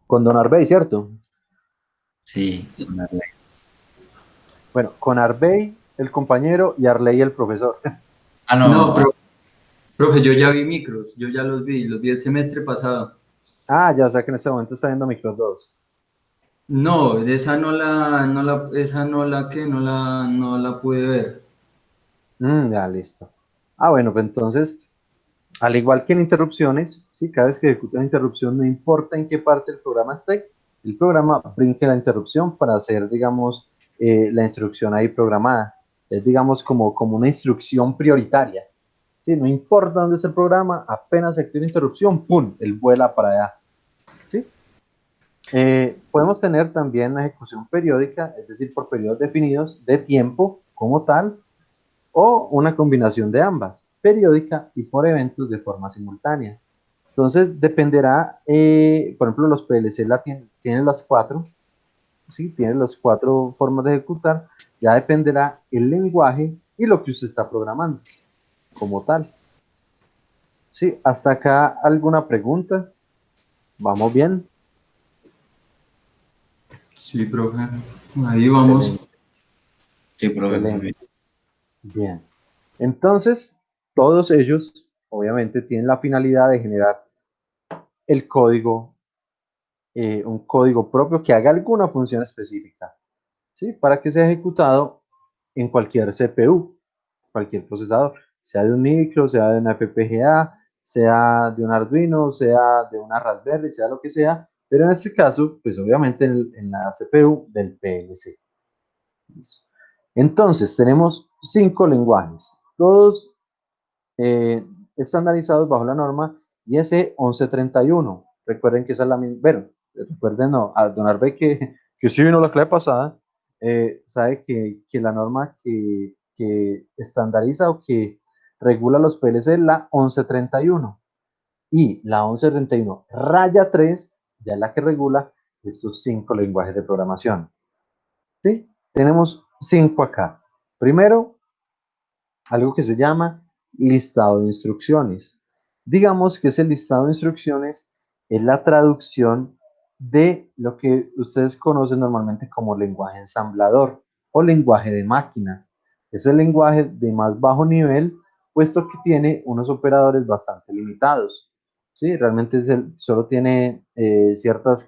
Con Don Arbey, ¿cierto? Sí, con Arley. Bueno, con Arbey, el compañero, y Arley, el profesor. Ah, No, no, profe, yo ya vi micros, yo ya los vi el semestre pasado. Ah, ya, o sea que en este momento está viendo micros 2. No, esa no la pude ver. Ya, listo. Bueno, pues entonces, al igual que en interrupciones, ¿sí? Cada vez que ejecuta una interrupción, no importa en qué parte del programa esté, el programa brinque la interrupción para hacer, digamos, la instrucción ahí programada. Es, digamos, como una instrucción prioritaria. ¿Sí? No importa dónde esté el programa, apenas se activa una interrupción, ¡pum!, él vuela para allá. ¿Sí? Podemos tener también la ejecución periódica, es decir, por periodos definidos de tiempo como tal, o una combinación de ambas, periódica y por eventos de forma simultánea. Entonces, dependerá, por ejemplo, los PLC tienen las cuatro, ¿sí? Tienen las 4 formas de ejecutar, ya dependerá el lenguaje y lo que usted está programando como tal. ¿Sí? ¿Hasta acá alguna pregunta? ¿Vamos bien? Sí, profe, ahí vamos. Excelente, sí, profe, muy bien. excelente. Bien. Entonces, todos ellos, obviamente, tienen la finalidad de generar el código, un código propio que haga alguna función específica, ¿sí? Para que sea ejecutado en cualquier CPU, cualquier procesador, sea de un micro, sea de una FPGA, sea de un Arduino, sea de una Raspberry, sea lo que sea, pero en este caso, pues obviamente en la CPU del PLC. Entonces, tenemos 5 lenguajes, todos estandarizados bajo la norma IS 1131. Recuerden que esa es la misma, bueno, recuerden, no, a don Arbe que sí vino la clase pasada, sabe que la norma que estandariza o que regula los PLC es la 1131 y la 1131 raya 3 ya es la que regula estos 5 lenguajes de programación. ¿Sí? Tenemos 5 acá. Primero, algo que se llama listado de instrucciones. Digamos que ese listado de instrucciones es la traducción de lo que ustedes conocen normalmente como lenguaje ensamblador o lenguaje de máquina. Es el lenguaje de más bajo nivel, puesto que tiene unos operadores bastante limitados. ¿Sí? Realmente solo tiene ciertas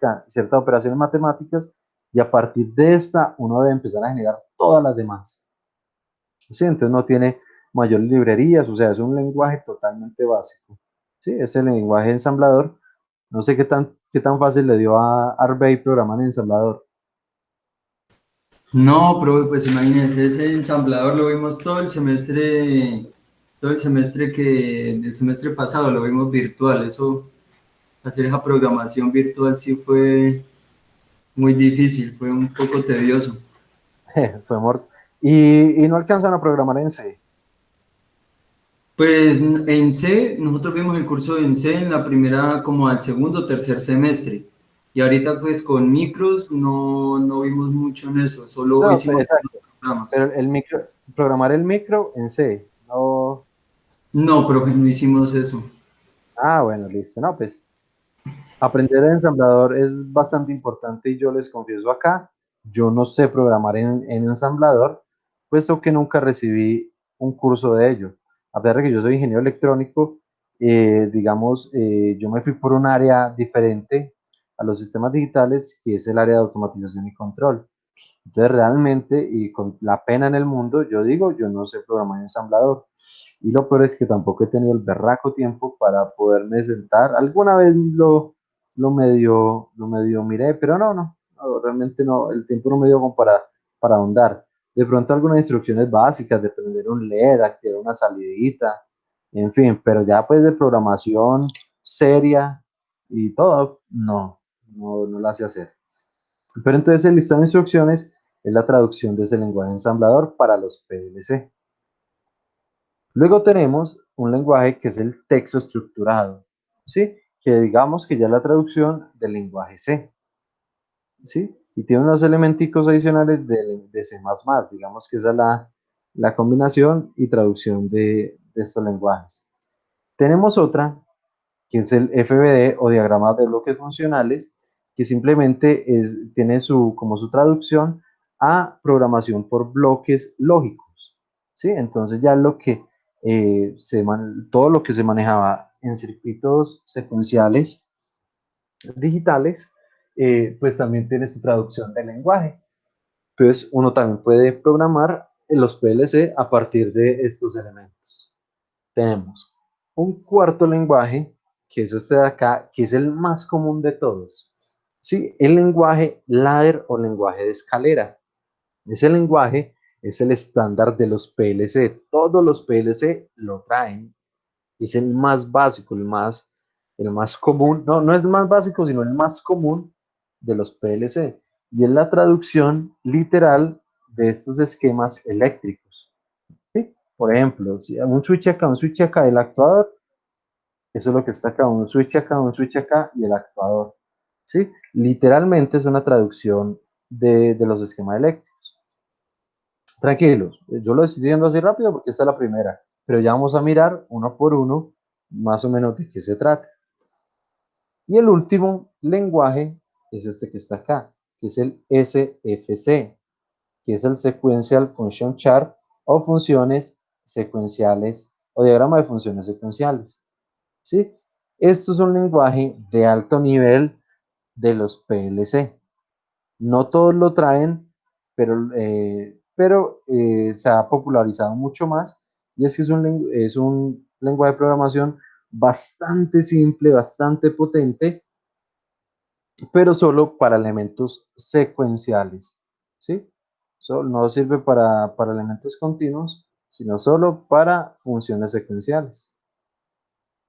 operaciones matemáticas y a partir de esta uno debe empezar a generar todas las demás. ¿Sí? Entonces no tiene mayores librerías, o sea, es un lenguaje totalmente básico. ¿Sí? Es el lenguaje ensamblador. No sé qué tan fácil le dio a Arbey programar en ensamblador. No, pero pues imagínense, ese ensamblador lo vimos todo el semestre del semestre pasado lo vimos virtual. Eso, hacer esa programación virtual sí fue muy difícil, fue un poco tedioso. Fue muerto. Y no alcanzan a programar en C. Pues en C, nosotros vimos el curso en C en la primera, como al segundo o tercer semestre. Y ahorita pues con micros no vimos mucho en eso, solo No, hicimos los exacto. programas. Pero programar el micro en C. No. No, pero que no hicimos eso. Ah, bueno, listo. No, pues aprender el ensamblador es bastante importante y yo les confieso acá, yo no sé programar en ensamblador, puesto que nunca recibí un curso de ello. A pesar de que yo soy ingeniero electrónico, digamos, yo me fui por un área diferente a los sistemas digitales, que es el área de automatización y control. Entonces, realmente, y con la pena en el mundo, yo digo, yo no sé programar en ensamblador. Y lo peor es que tampoco he tenido el berraco tiempo para poderme sentar. Alguna vez lo medio miré, pero no, realmente no, el tiempo no me dio como para ahondar. De pronto algunas instrucciones básicas de prender un LED, activar una salidita, en fin, pero ya pues de programación seria y todo, no la sé hacer. Pero entonces el listado de instrucciones es la traducción de ese lenguaje ensamblador para los PLC. Luego tenemos un lenguaje que es el texto estructurado, ¿sí? Que digamos que ya es la traducción del lenguaje C, ¿sí? Y tiene unos elementicos adicionales de C++, digamos que esa es la combinación y traducción de estos lenguajes. Tenemos otra, que es el FBD o diagrama de bloques funcionales, que simplemente tiene como su traducción a programación por bloques lógicos, ¿sí? Entonces ya todo lo que se manejaba en circuitos secuenciales digitales, pues también tiene su traducción del lenguaje. Entonces uno también puede programar en los PLC a partir de estos elementos. Tenemos un cuarto lenguaje, que es este de acá, que es el más común de todos. ¿Sí? El lenguaje ladder o lenguaje de escalera. Ese lenguaje es el estándar de los PLC. Todos los PLC lo traen. Es el más básico, el más común. No, no es el más básico, sino el más común de los PLC. Y es la traducción literal de estos esquemas eléctricos. ¿Sí? Por ejemplo, si un switch acá, el actuador, eso es lo que está acá, un switch acá y el actuador. ¿Sí? Literalmente es una traducción de los esquemas eléctricos. Tranquilos, yo lo estoy diciendo así rápido porque esta es la primera, pero ya vamos a mirar uno por uno más o menos de qué se trata. Y el último lenguaje es este que está acá, que es el SFC, que es el Sequential Function Chart o funciones secuenciales o diagrama de funciones secuenciales. ¿Sí? Esto es un lenguaje de alto nivel de los PLC. No todos lo traen, pero se ha popularizado mucho más y es que es un lenguaje de programación bastante simple, bastante potente, pero solo para elementos secuenciales, ¿sí? No sirve para elementos continuos, sino solo para funciones secuenciales.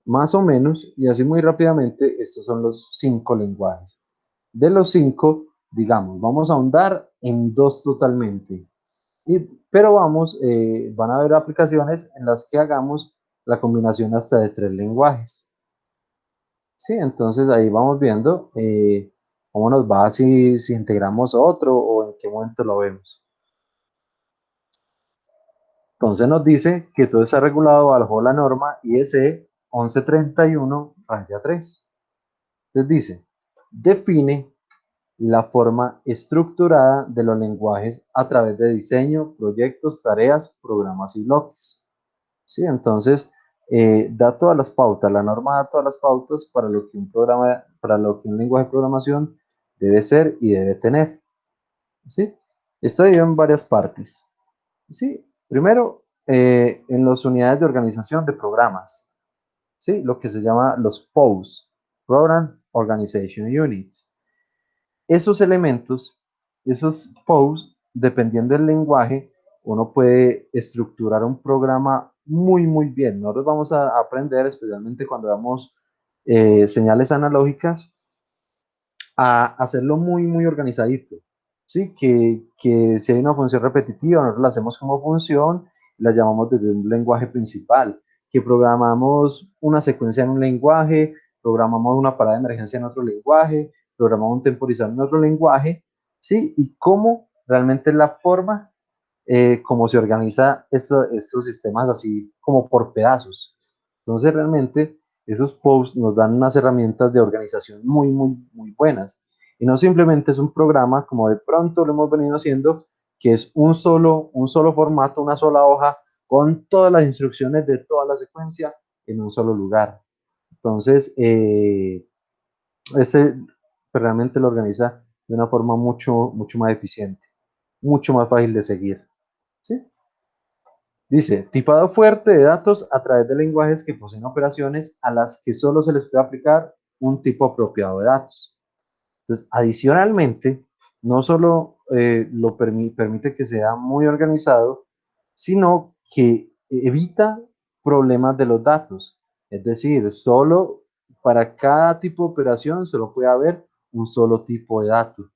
Más o menos, y así muy rápidamente, estos son los 5 lenguajes. De los 5, digamos, vamos a ahondar en 2 totalmente. Pero van a haber aplicaciones en las que hagamos la combinación hasta de 3 lenguajes. Sí, entonces ahí vamos viendo cómo nos va si integramos otro o en qué momento lo vemos. Entonces nos dice que todo está regulado bajo la norma IEC 1131-3. Entonces dice, define la forma estructurada de los lenguajes a través de diseño, proyectos, tareas, programas y bloques. ¿Sí? Entonces, da todas las pautas, la norma da todas las pautas para lo que para lo que un lenguaje de programación debe ser y debe tener. ¿Sí? Esto dividido en varias partes. ¿Sí? Primero, en las unidades de organización de programas, ¿sí? Lo que se llama los POUs, Program Organization Units. Esos elementos, esos POUs, dependiendo del lenguaje, uno puede estructurar un programa muy bien. Nosotros vamos a aprender, especialmente cuando damos señales analógicas, a hacerlo muy organizadito. ¿Sí? Que si hay una función repetitiva, nosotros la hacemos como función, la llamamos desde un lenguaje principal, que programamos una secuencia en un lenguaje, programamos una parada de emergencia en otro lenguaje, programamos un temporizador en otro lenguaje, ¿sí? Y cómo realmente es la forma como se organiza estos sistemas así como por pedazos. Entonces realmente esos posts nos dan unas herramientas de organización muy buenas. Y no simplemente es un programa como de pronto lo hemos venido haciendo, que es un solo formato, una sola hoja, con todas las instrucciones de toda la secuencia en un solo lugar. Entonces, ese realmente lo organiza de una forma mucho más eficiente, mucho más fácil de seguir. ¿Sí? Dice, tipado fuerte de datos a través de lenguajes que poseen operaciones a las que solo se les puede aplicar un tipo apropiado de datos. Entonces, adicionalmente, no solo permite que sea muy organizado, sino que evita problemas de los datos. Es decir, solo para cada tipo de operación solo puede haber un solo tipo de datos.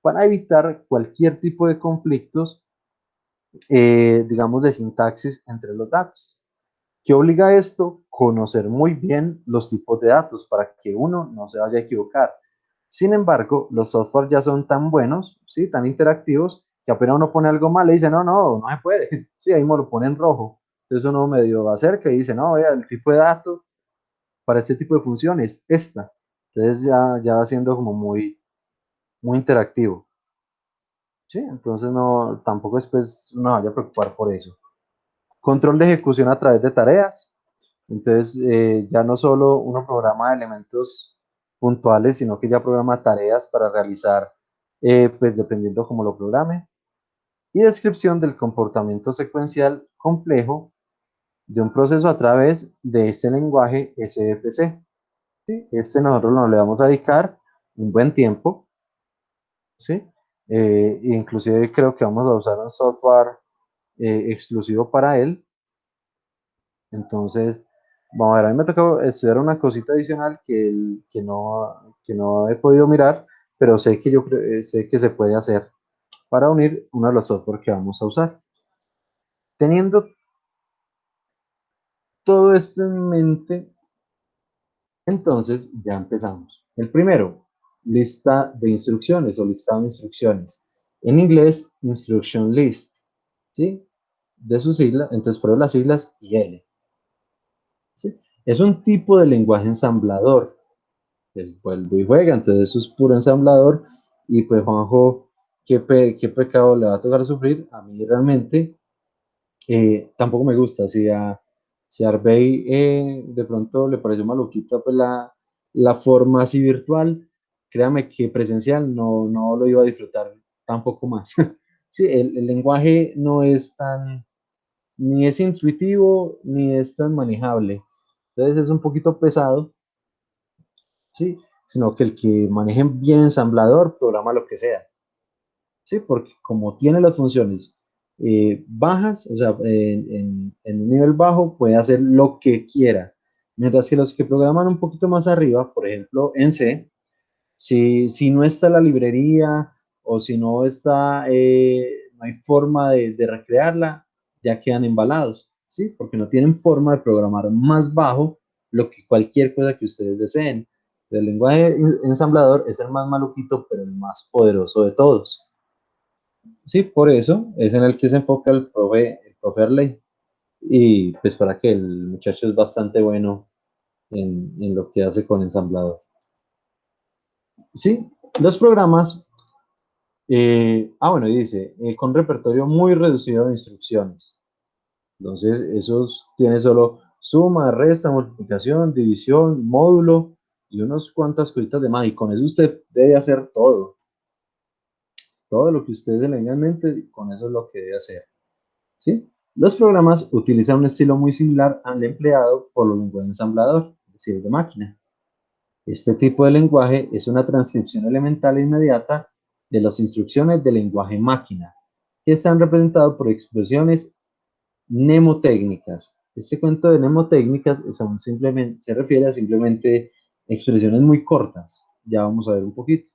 Para evitar cualquier tipo de conflictos, digamos, de sintaxis entre los datos. ¿Qué obliga a esto? Conocer muy bien los tipos de datos para que uno no se vaya a equivocar. Sin embargo, los software ya son tan buenos, ¿sí? Tan interactivos, que apenas uno pone algo mal, le dice, no se puede. Sí, ahí me lo pone en rojo. Entonces uno medio acerca y dice, no, vea, el tipo de datos para este tipo de funciones, esta. Entonces ya va siendo como muy interactivo. ¿Sí? Entonces no, tampoco después no vaya a preocupar por eso. Control de ejecución a través de tareas. Entonces, ya no solo uno programa elementos puntuales, sino que ya programa tareas para realizar, pues dependiendo cómo lo programe. Y descripción del comportamiento secuencial complejo de un proceso a través de este lenguaje SFC. ¿Sí? Este nosotros nos le vamos a dedicar un buen tiempo. ¿Sí? Inclusive creo que vamos a usar un software exclusivo para él. Entonces, vamos a ver, a mí me tocó estudiar una cosita adicional que no he podido mirar, pero sé que sé que se puede hacer para unir uno de los software que vamos a usar. Teniendo todo esto en mente, entonces ya empezamos. El primero, lista de instrucciones o listado de instrucciones. En inglés, instruction list, ¿sí? De sus siglas, entonces pruebo las siglas IL. ¿Sí? Es un tipo de lenguaje ensamblador. El vuelve y juega, entonces eso es puro ensamblador. Y pues Juanjo, qué pecado le va a tocar sufrir. A mí realmente tampoco me gusta. Si a Arbey de pronto le pareció maluquita pues la forma así virtual, créame que presencial no lo iba a disfrutar tampoco más. Sí, el lenguaje no es ni es intuitivo, ni es tan manejable. Entonces es un poquito pesado, ¿sí? Sino que el que maneje bien ensamblador programa lo que sea, ¿sí? Porque como tiene las funciones bajas, o sea, en un nivel bajo, puede hacer lo que quiera. Mientras que los que programan un poquito más arriba, por ejemplo, en C, si no está la librería o si no está, no hay forma de recrearla, ya quedan embalados, ¿sí? Porque no tienen forma de programar más bajo lo que cualquier cosa que ustedes deseen. El lenguaje ensamblador es el más maluquito, pero el más poderoso de todos. Sí, por eso es en el que se enfoca el profe profe Arley. Y pues para que el muchacho es bastante bueno en lo que hace con ensamblador. Sí, los programas, bueno, y dice, con repertorio muy reducido de instrucciones. Entonces, esos tiene solo suma, resta, multiplicación, división, módulo y unas cuantas cositas de más. Y con eso usted debe hacer todo. Todo lo que usted se le venga en mente, con eso es lo que debe hacer. ¿Sí? Los programas utilizan un estilo muy similar al empleado por los lenguajes ensamblador, es decir, de máquina. Este tipo de lenguaje es una transcripción elemental e inmediata de las instrucciones del lenguaje máquina, que están representadas por expresiones mnemotécnicas. Este cuento de mnemotécnicas se refiere a simplemente expresiones muy cortas. Ya vamos a ver un poquito.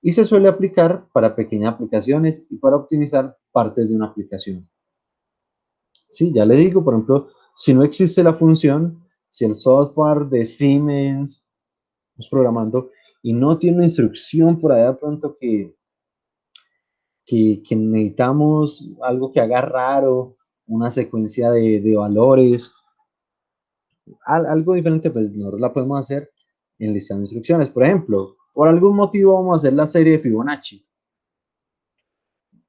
Y se suele aplicar para pequeñas aplicaciones y para optimizar partes de una aplicación. Sí, ya le digo, por ejemplo, si no existe la función, si el software de Siemens, estamos programando, y no tiene una instrucción por allá de pronto que necesitamos algo que haga raro, una secuencia de valores, algo diferente, pues nosotros la podemos hacer en lista de instrucciones. Por ejemplo, por algún motivo vamos a hacer la serie de Fibonacci.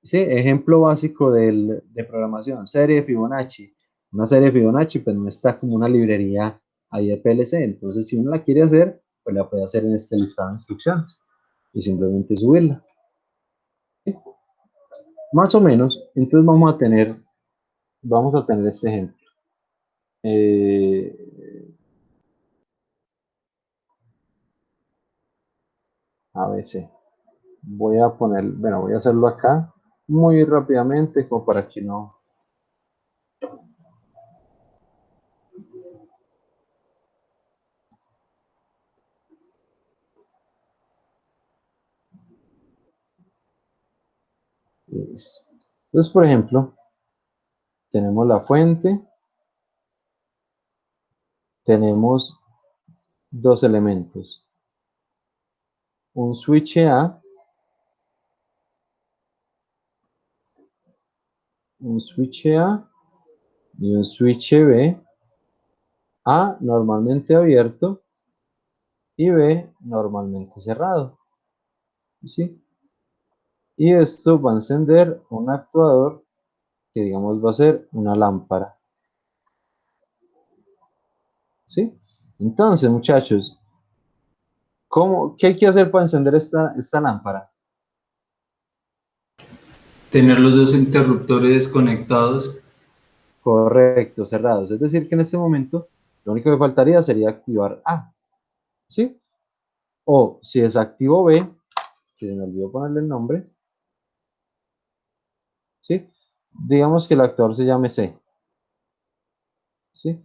Sí, ejemplo básico de programación, serie de Fibonacci. Una serie de Fibonacci, pues no está como una librería ahí de PLC. Entonces, si uno la quiere hacer, pues la puede hacer en este listado de instrucciones y simplemente subirla. ¿Sí? Más o menos, entonces vamos a tener este ejemplo. ABC. Voy a poner, bueno, voy a hacerlo acá muy rápidamente, como para que no. Listo. Entonces, por ejemplo, tenemos la fuente, tenemos dos elementos, un switch A, un switch A y un switch B, A normalmente abierto y B normalmente cerrado. ¿Sí? Y esto va a encender un actuador que digamos va a ser una lámpara. ¿Sí? Entonces, muchachos, ¿qué hay que hacer para encender esta lámpara? Tener los dos interruptores conectados. Correcto, cerrados. Es decir, que en este momento lo único que faltaría sería activar A. ¿Sí? O si desactivo B, que se me olvidó ponerle el nombre, ¿sí? Digamos que el actuador se llame C. ¿Sí?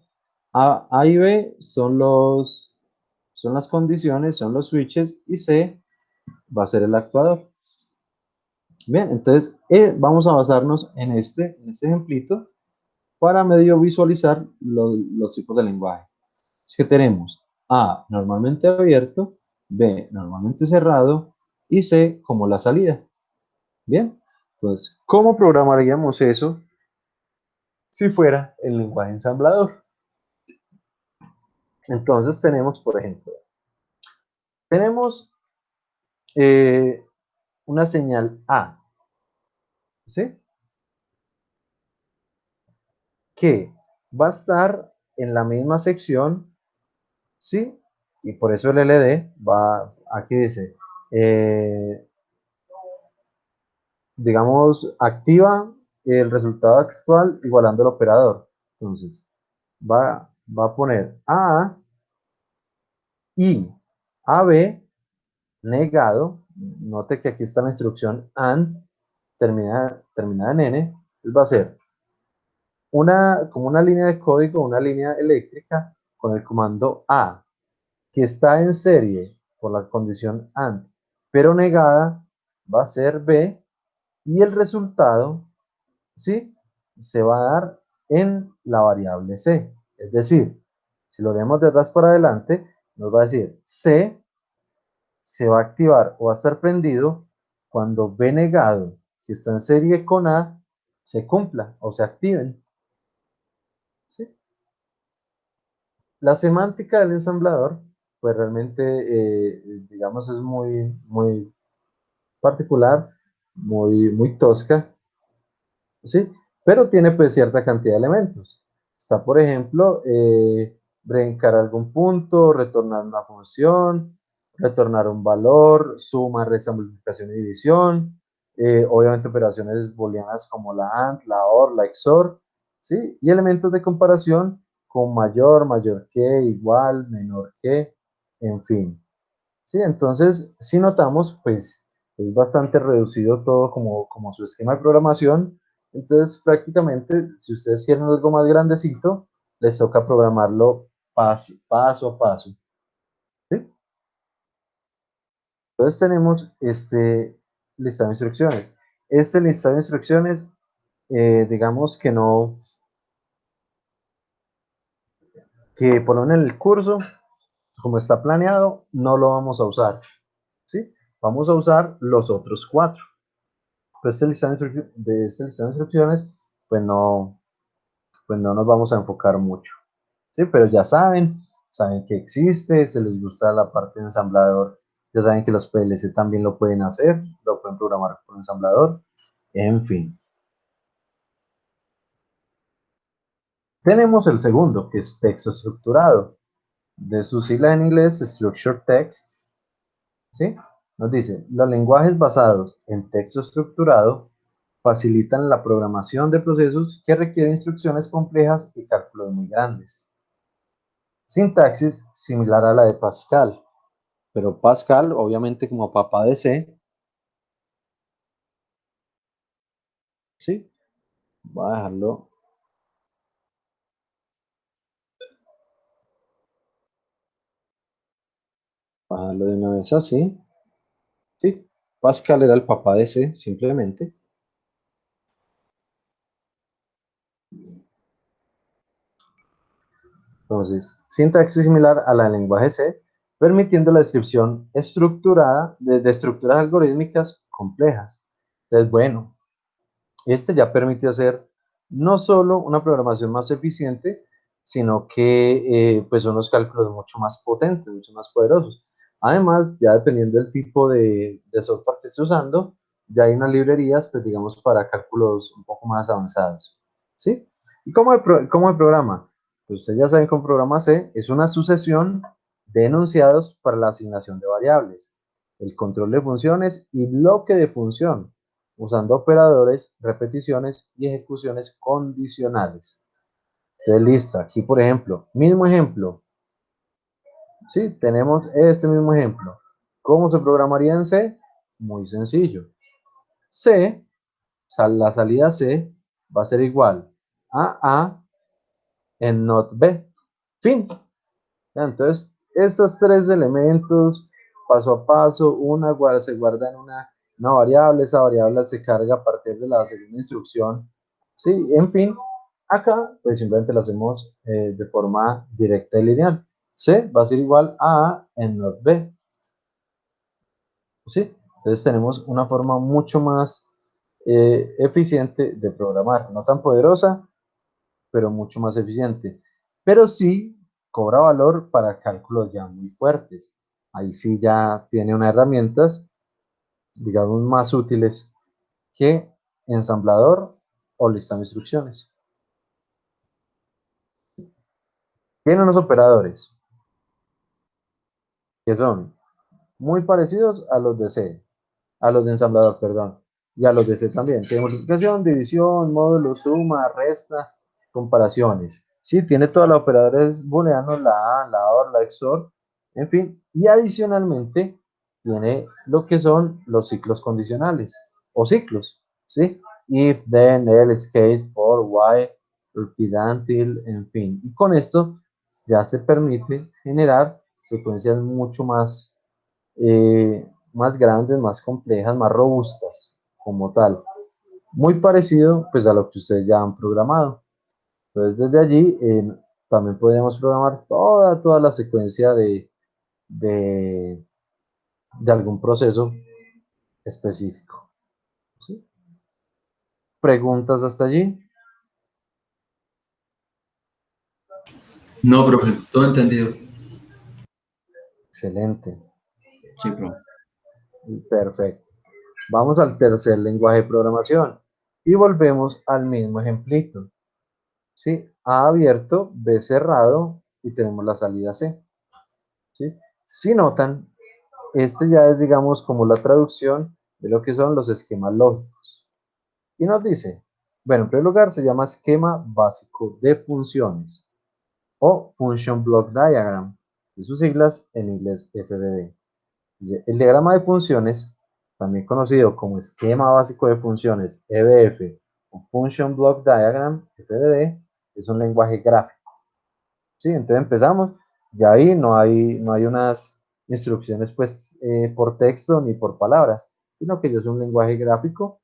A y B son las condiciones, son los switches, y C va a ser el actuador. Bien, entonces vamos a basarnos en este ejemplito para medio visualizar los tipos de lenguaje. Es que tenemos A normalmente abierto, B normalmente cerrado y C como la salida. Bien, entonces, ¿cómo programaríamos eso si fuera el lenguaje ensamblador? Entonces tenemos, por ejemplo, tenemos una señal A, ¿sí? Que va a estar en la misma sección, ¿sí? Y por eso el LD va, aquí dice, digamos, activa el resultado actual igualando el operador. Entonces, va a poner A y AB negado. Note que aquí está la instrucción AND terminada en N. Va a ser como una línea de código, una línea eléctrica con el comando A, que está en serie por la condición AND, pero negada va a ser B, y el resultado, ¿sí?, se va a dar en la variable C. Es decir, si lo vemos de atrás para adelante, nos va a decir C se va a activar o va a estar prendido cuando B negado, que está en serie con A, se cumpla o se activen. ¿Sí? La semántica del ensamblador, pues realmente, digamos, es muy particular, muy tosca, ¿sí? Pero tiene pues cierta cantidad de elementos. Está, por ejemplo, brincar algún punto, retornar una función, retornar un valor, suma, resta, multiplicación y división, obviamente operaciones booleanas como la AND, la OR, la XOR, ¿sí? Y elementos de comparación con mayor, mayor que, igual, menor que, en fin. Sí, entonces, si notamos, pues es bastante reducido todo como su esquema de programación. Entonces, prácticamente, si ustedes quieren algo más grandecito, les toca programarlo paso a paso. ¿Sí? Entonces tenemos este listado de instrucciones. Este listado de instrucciones, digamos que no, que por lo menos en el curso, como está planeado, no lo vamos a usar. ¿Sí? Vamos a usar los otros 4. Pues este listado de instrucciones, pues no nos vamos a enfocar mucho, ¿sí? Pero ya saben que existe, se les gusta la parte de ensamblador, ya saben que los PLC también lo pueden hacer, lo pueden programar con ensamblador, en fin. Tenemos el segundo, que es texto estructurado. De sus siglas en inglés, Structured Text, ¿sí? Nos dice, los lenguajes basados en texto estructurado facilitan la programación de procesos que requieren instrucciones complejas y cálculos muy grandes. Sintaxis similar a la de Pascal, pero Pascal, obviamente como papá de C, ¿sí? Voy a dejarlo de una vez así, ¿sí? Pascal era el papá de C, simplemente. Entonces, sintaxis similar a la del lenguaje C, permitiendo la descripción estructurada de estructuras algorítmicas complejas. Entonces, bueno, este ya permite hacer no solo una programación más eficiente, sino que pues unos cálculos mucho más potentes, mucho más poderosos. Además, ya dependiendo del tipo de software que esté usando, ya hay unas librerías, pues digamos, para cálculos un poco más avanzados. ¿Sí? ¿Y cómo de programa? Pues ustedes ya saben que un programa C es una sucesión de enunciados para la asignación de variables, el control de funciones y bloque de función usando operadores, repeticiones y ejecuciones condicionales. Entonces, listo. Aquí, por ejemplo, mismo ejemplo. Sí, tenemos este mismo ejemplo. ¿Cómo se programaría en C? Muy sencillo. C, la salida C va a ser igual a A en not B. Fin. Entonces, estos 3 elementos, paso a paso, se guarda en una variable, esa variable se carga a partir de la segunda instrucción. Sí, en fin, acá pues simplemente lo hacemos de forma directa y lineal. C va a ser igual a en not B. ¿Sí? Entonces tenemos una forma mucho más eficiente de programar, no tan poderosa, pero mucho más eficiente. Pero sí cobra valor para cálculos ya muy fuertes. Ahí sí ya tiene unas herramientas, digamos, más útiles que ensamblador o lista de instrucciones. Tiene unos operadores que son muy parecidos a los de C, a los de ensamblador, perdón, y a los de C también. Tiene multiplicación, división, módulo, suma, resta, comparaciones. Sí, tiene todos los operadores booleanos, la A, la OR, la XOR, en fin, y adicionalmente tiene lo que son los ciclos condicionales o ciclos, ¿sí? If, then, else, case, for, while, repeat until, en fin. Y con esto ya se permite generar secuencias mucho más grandes, más complejas, más robustas como tal. Muy parecido pues a lo que ustedes ya han programado. Entonces desde allí también podemos programar toda la secuencia de, de algún proceso específico. ¿Sí? ¿Preguntas hasta allí? No, profe, todo entendido. Excelente. Sí, profe. Perfecto. Vamos al tercer lenguaje de programación y volvemos al mismo ejemplito. ¿Sí? A abierto, B cerrado y tenemos la salida C. ¿Sí? Si notan, este ya es, digamos, como la traducción de lo que son los esquemas lógicos. Y nos dice, bueno, en primer lugar se llama esquema básico de funciones o Function Block Diagram, y sus siglas en inglés FBD. Dice, el diagrama de funciones, también conocido como esquema básico de funciones EBF o Function Block Diagram FBD, es un lenguaje gráfico. ¿Sí? Entonces empezamos, ya ahí no hay unas instrucciones pues por texto ni por palabras, sino que es un lenguaje gráfico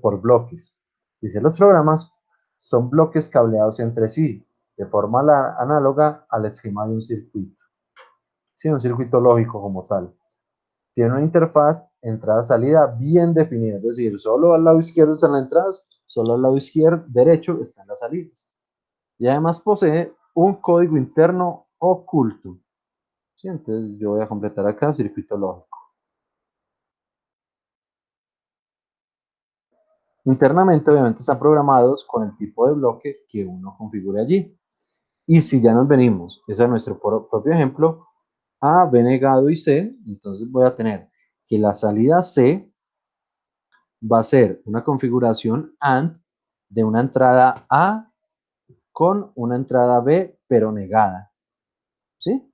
por bloques. Dice, los programas son bloques cableados entre sí, de forma análoga al esquema de un circuito. Sí, un circuito lógico como tal. Tiene una interfaz entrada-salida bien definida, es decir, solo al lado izquierdo están las entradas, solo al lado izquierdo derecho están las salidas. Y además posee un código interno oculto. ¿Sí? Entonces yo voy a completar acá circuito lógico. Internamente obviamente están programados con el tipo de bloque que uno configure allí. Y si ya nos venimos, ese es nuestro propio ejemplo, A, B negado y C, entonces voy a tener que la salida C va a ser una configuración AND de una entrada A con una entrada B, pero negada. ¿Sí?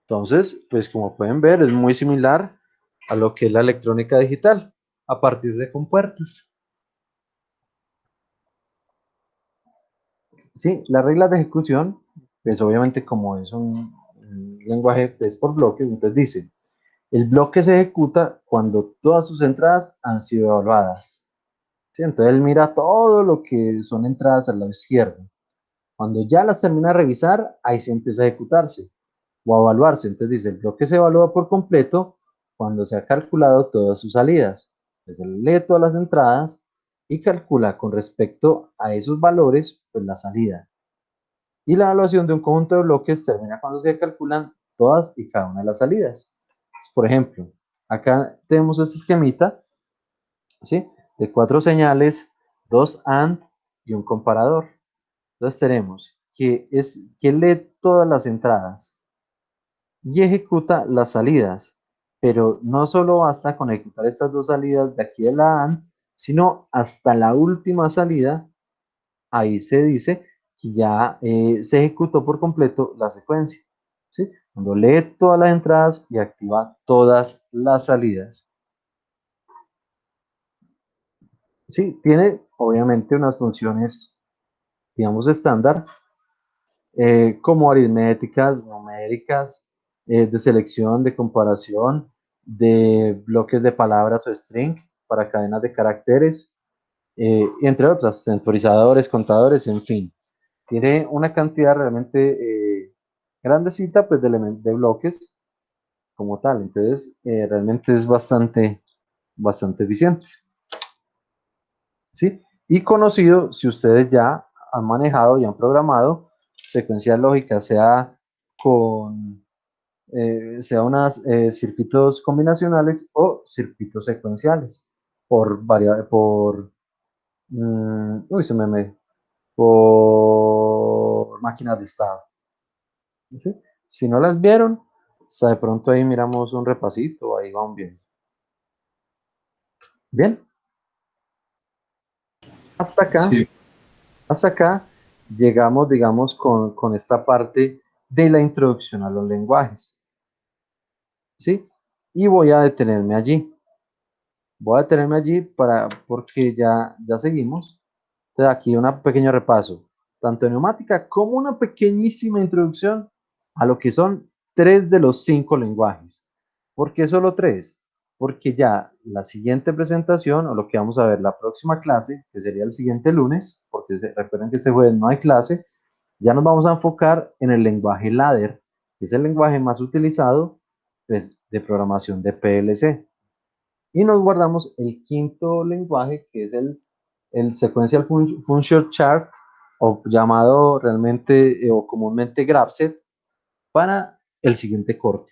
Entonces, pues como pueden ver, es muy similar a lo que es la electrónica digital, a partir de compuertas. Sí, las reglas de ejecución, pues obviamente como es un lenguaje es por bloques, entonces dice, el bloque se ejecuta cuando todas sus entradas han sido evaluadas. ¿Sí? Entonces él mira todo lo que son entradas al lado izquierdo. Cuando ya las termina de revisar, ahí se empieza a ejecutarse o a evaluarse. Entonces dice, el bloque se evalúa por completo cuando se ha calculado todas sus salidas. Entonces él lee todas las entradas y calcula con respecto a esos valores, pues la salida. Y la evaluación de un conjunto de bloques termina cuando se calculan todas y cada una de las salidas. Entonces, por ejemplo, acá tenemos este esquemita, ¿sí? De 4 señales, 2 AND y un comparador. Entonces tenemos que lee todas las entradas y ejecuta las salidas, pero no solo basta con ejecutar estas dos salidas de aquí de la AND, sino hasta la última salida, ahí se dice que ya se ejecutó por completo la secuencia, ¿sí? Cuando lee todas las entradas y activa todas las salidas. Sí, tiene obviamente unas funciones, digamos, estándar, como aritméticas, numéricas, de selección, de comparación, de bloques de palabras o string para cadenas de caracteres, entre otras, temporizadores, contadores, en fin. Tiene una cantidad realmente grandecita pues, de bloques como tal, entonces realmente es bastante eficiente. ¿Sí? Y conocido si ustedes ya han manejado y han programado secuencias lógicas, sea unos circuitos combinacionales o circuitos secuenciales por máquinas de estado. ¿Sí? Si no las vieron, hasta de pronto ahí miramos un repasito, ahí vamos viendo. Bien, hasta acá, Sí. hasta acá llegamos, digamos, con esta parte de la introducción a los lenguajes. ¿Sí? Y voy a detenerme allí. Voy a detenerme allí porque ya seguimos. Entonces, aquí un pequeño repaso, tanto en neumática como una pequeñísima introducción a lo que son 3 de los 5 lenguajes. ¿Por qué solo 3? Porque ya la siguiente presentación, o lo que vamos a ver la próxima clase, que sería el siguiente lunes, porque recuerden que este jueves no hay clase, ya nos vamos a enfocar en el lenguaje ladder, que es el lenguaje más utilizado pues, de programación de PLC. Y nos guardamos el quinto lenguaje, que es el el Sequential Function Chart, o llamado realmente o comúnmente Grapset, para el siguiente corte,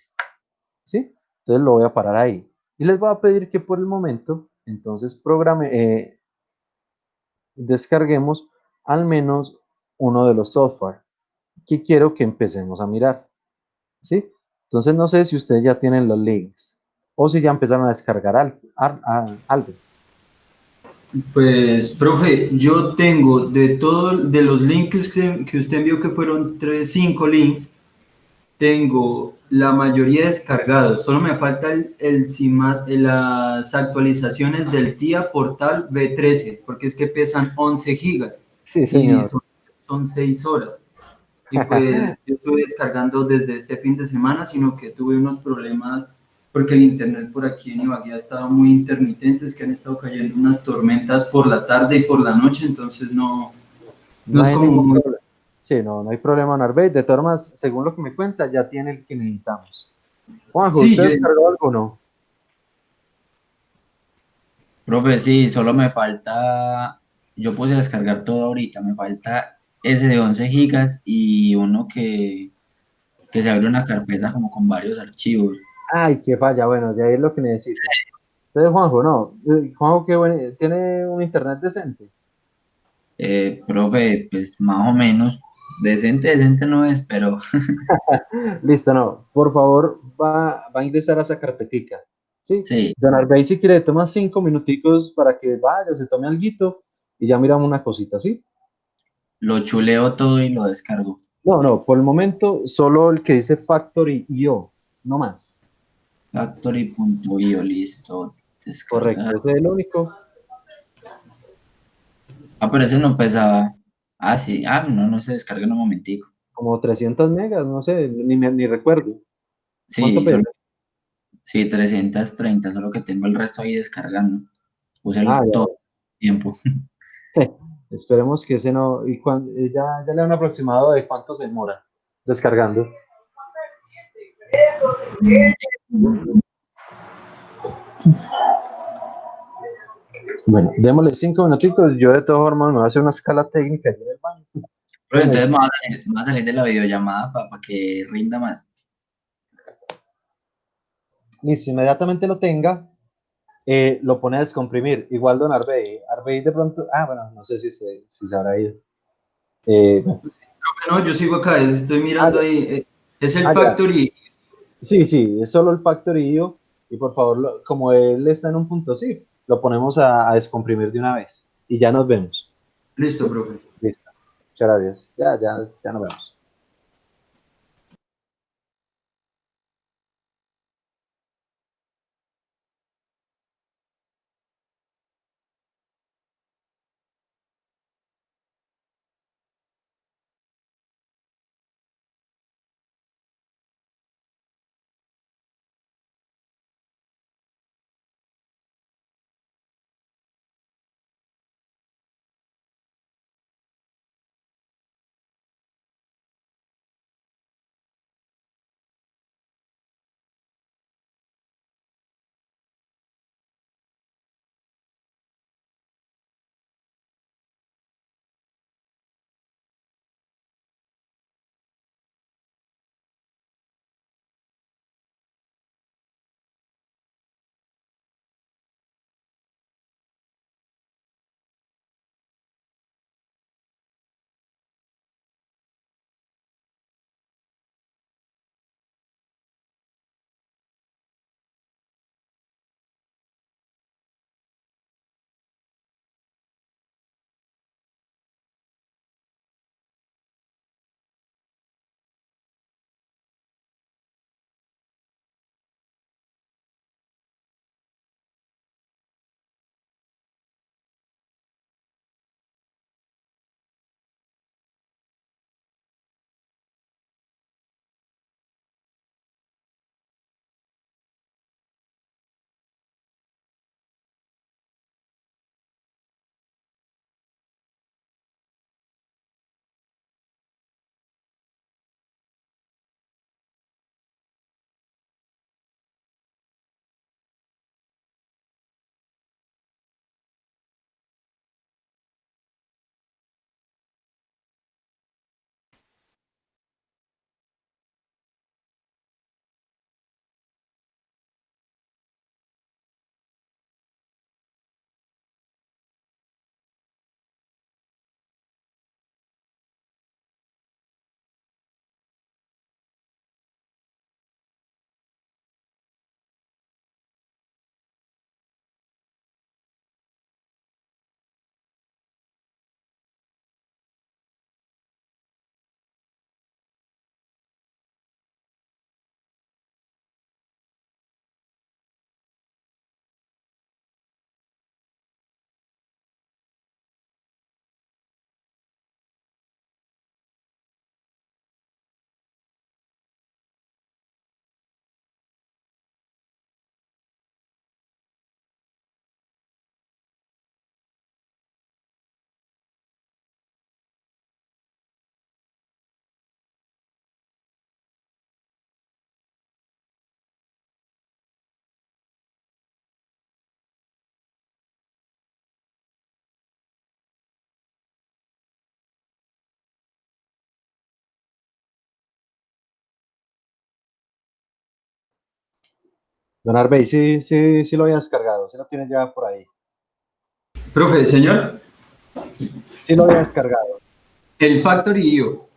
¿sí? Entonces lo voy a parar ahí. Y les voy a pedir que por el momento, entonces, descarguemos al menos uno de los software que quiero que empecemos a mirar, ¿sí? Entonces no sé si ustedes ya tienen los links o si ya empezaron a descargar algo. Pues, profe, yo tengo de los links que usted envió, que fueron 5 links, tengo la mayoría descargados. Solo me falta las actualizaciones del TIA Portal V13, porque es que pesan 11 gigas Sí, y señor. son 6 horas. Y pues yo estuve descargando desde este fin de semana, sino que tuve unos problemas porque el internet por aquí en Ibagué ha estado muy intermitente, es que han estado cayendo unas tormentas por la tarde y por la noche, entonces no No es hay como ningún muy... problema. Sí, no hay problema, Narvey. De todas formas, según lo que me cuenta, ya tiene el que necesitamos. Juanjo, Sí, ¿usted descargó algo o no? Profe, sí, solo me falta, yo puse a descargar todo ahorita, me falta ese de 11 gigas y uno que se abre una carpeta como con varios archivos. Ay, qué falla. Bueno, ya es lo que necesita. Entonces, Juanjo, no. Juanjo, qué bueno. ¿Tiene un internet decente? Profe, pues más o menos, decente no es, pero Listo, no. Por favor, va a ingresar a esa carpetica. ¿Sí? sí, Don Arbey, si quiere, toma 5 minuticos para que vaya, se tome alguito y ya miramos una cosita, ¿sí? lo chuleo todo y lo descargo. No, no, por el momento solo el que dice Factory.io, no más. Factory.io, listo, Correcto, descargar. ese es el único. Ah, pero ese no pesaba. Ah, sí, no se descarga en un momentico. Como 300 megas, no sé, ni recuerdo. ¿Cuánto Sí, pesa? solo, sí, 330, solo que tengo el resto ahí descargando. Puse Ah, todo ya. el tiempo. Esperemos que ese no. Ya le han aproximado de cuánto se demora descargando. Bueno, démosle 5 minuticos. Yo de todas formas me voy a hacer una escala técnica allí en el baño. Pero Entonces, entonces me va a salir de la videollamada para que rinda más. listo, inmediatamente lo tenga, lo pone a descomprimir. Igual don Arbey. Arbey de pronto. Ah, bueno, no sé si se habrá ido. Bueno. No, yo sigo acá, estoy Ah, mirando ya. ahí, es el Ah, ya. Factory. Sí, sí, es solo el factorío y por favor, como él está en un punto, sí, lo ponemos a descomprimir de una vez y ya nos vemos. Listo, ¿Sí? profe. Listo. Muchas gracias. Ya nos vemos. Don Arbey, sí lo había descargado, sí lo tiene ya por ahí. Profe, señor, Sí lo había descargado, el Factory IO.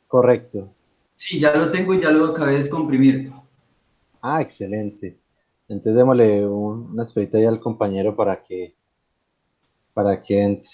correcto. Sí, ya lo tengo y ya lo acabé de descomprimir. Ah, excelente. Entonces démosle una esperita ahí al compañero para que entre.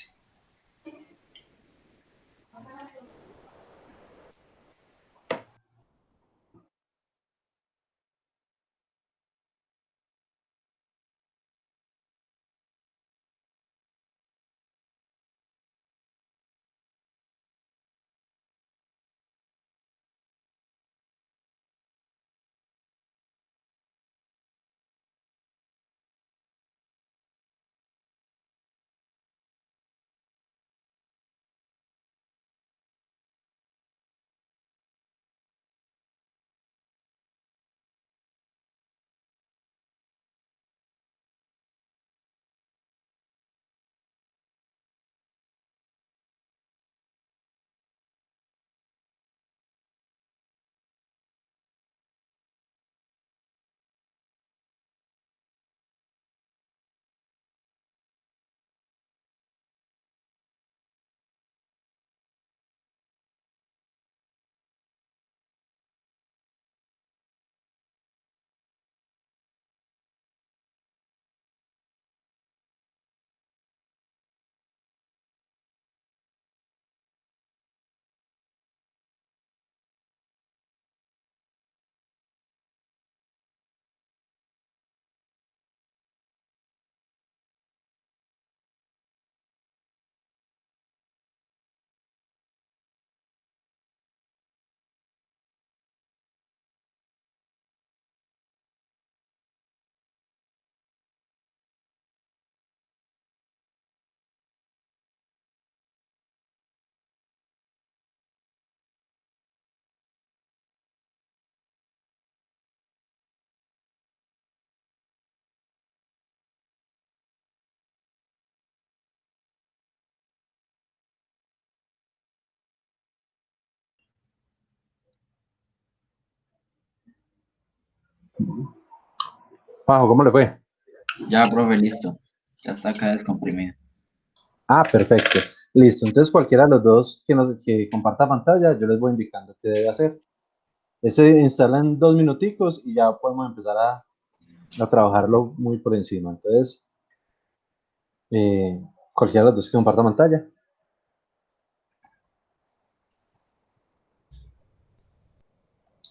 Juanjo, ¿cómo le fue? Ya, profe, listo. Ya está acá descomprimido. Ah, perfecto. Listo. Entonces cualquiera de los dos que comparta pantalla, yo les voy indicando qué debe hacer. Ese instala en 2 minuticos y ya podemos empezar a trabajarlo muy por encima. Entonces, eh, cualquiera de los dos que comparta pantalla.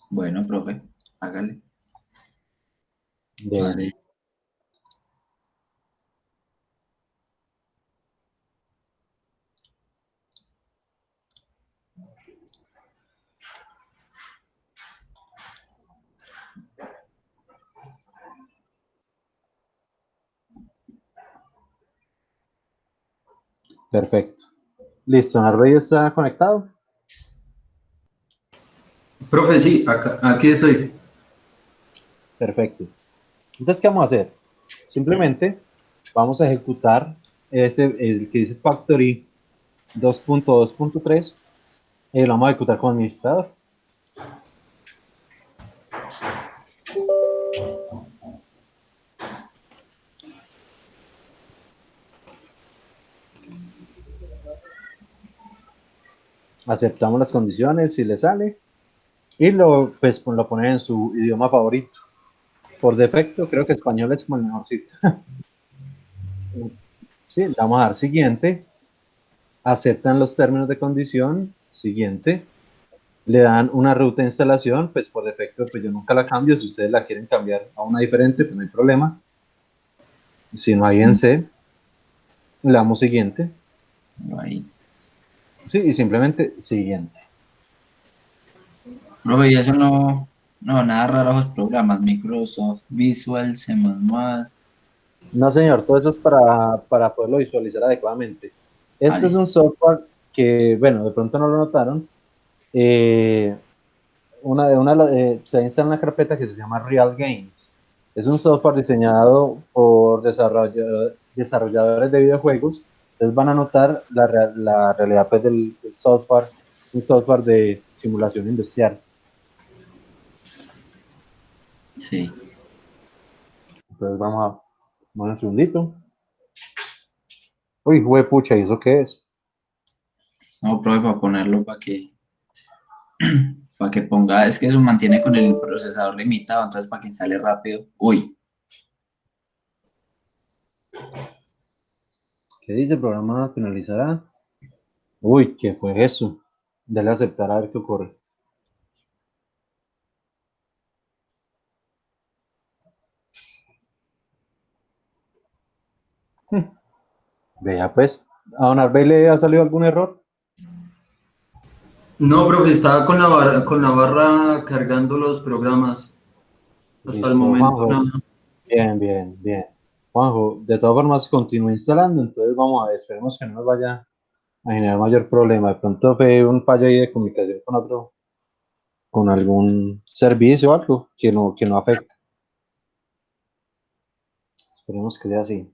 Bueno, profe, hágale. Yo De, haré. perfecto. Listo, Narvey está conectado. Profe, sí, aquí estoy. Perfecto. Entonces, ¿qué vamos a hacer? Simplemente vamos a ejecutar el que dice Factory 2.2.3 y lo vamos a ejecutar como administrador. Aceptamos las condiciones si le sale y pues, lo ponen en su idioma favorito. Por defecto, creo que español es como el mejorcito. Sí, le vamos a dar siguiente. Aceptan los términos de condición. Siguiente. Le dan una ruta de instalación. Pues por defecto, pues yo nunca la cambio. Si ustedes la quieren cambiar a una diferente, pues no hay problema. Si no hay en C, le damos siguiente. Ahí. Sí, y simplemente siguiente. Profe, y eso no, nada raro los programas, Microsoft Visual, C++. No, señor, todo eso es para poderlo visualizar adecuadamente. Ah, Este es un listo. software que, bueno, de pronto no lo notaron. Eh, se instala una carpeta que se llama Real Games. Es un software diseñado por desarrolladores de videojuegos. Entonces van a notar la realidad pues, del software, un software de simulación industrial. Sí. Entonces vamos un segundito. Uy, pucha, ¿y eso qué es? No, profe, para ponerlo para que ponga, es que eso mantiene con el procesador limitado, entonces para que instale rápido. Uy, ¿Qué dice? El programa finalizará. Uy, ¿qué fue eso? Dale a aceptar a ver qué ocurre. Vea pues, ¿a don Arbey le ha salido algún error? No, profe, estaba con la barra cargando los programas. Hasta el Listo, momento Juanjo. nada. Bien, bien, bien. Juanjo, de todas formas continúa instalando, entonces vamos a ver, esperemos que no nos vaya a generar mayor problema. De pronto fue un fallo ahí de comunicación con otro, con algún servicio o algo que no afecte. Esperemos que sea así.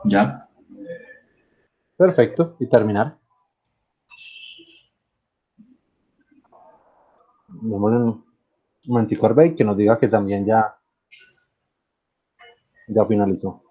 ya. Perfecto, y terminar. Démosle un momentico a Arbey que nos diga que también ya finalizó.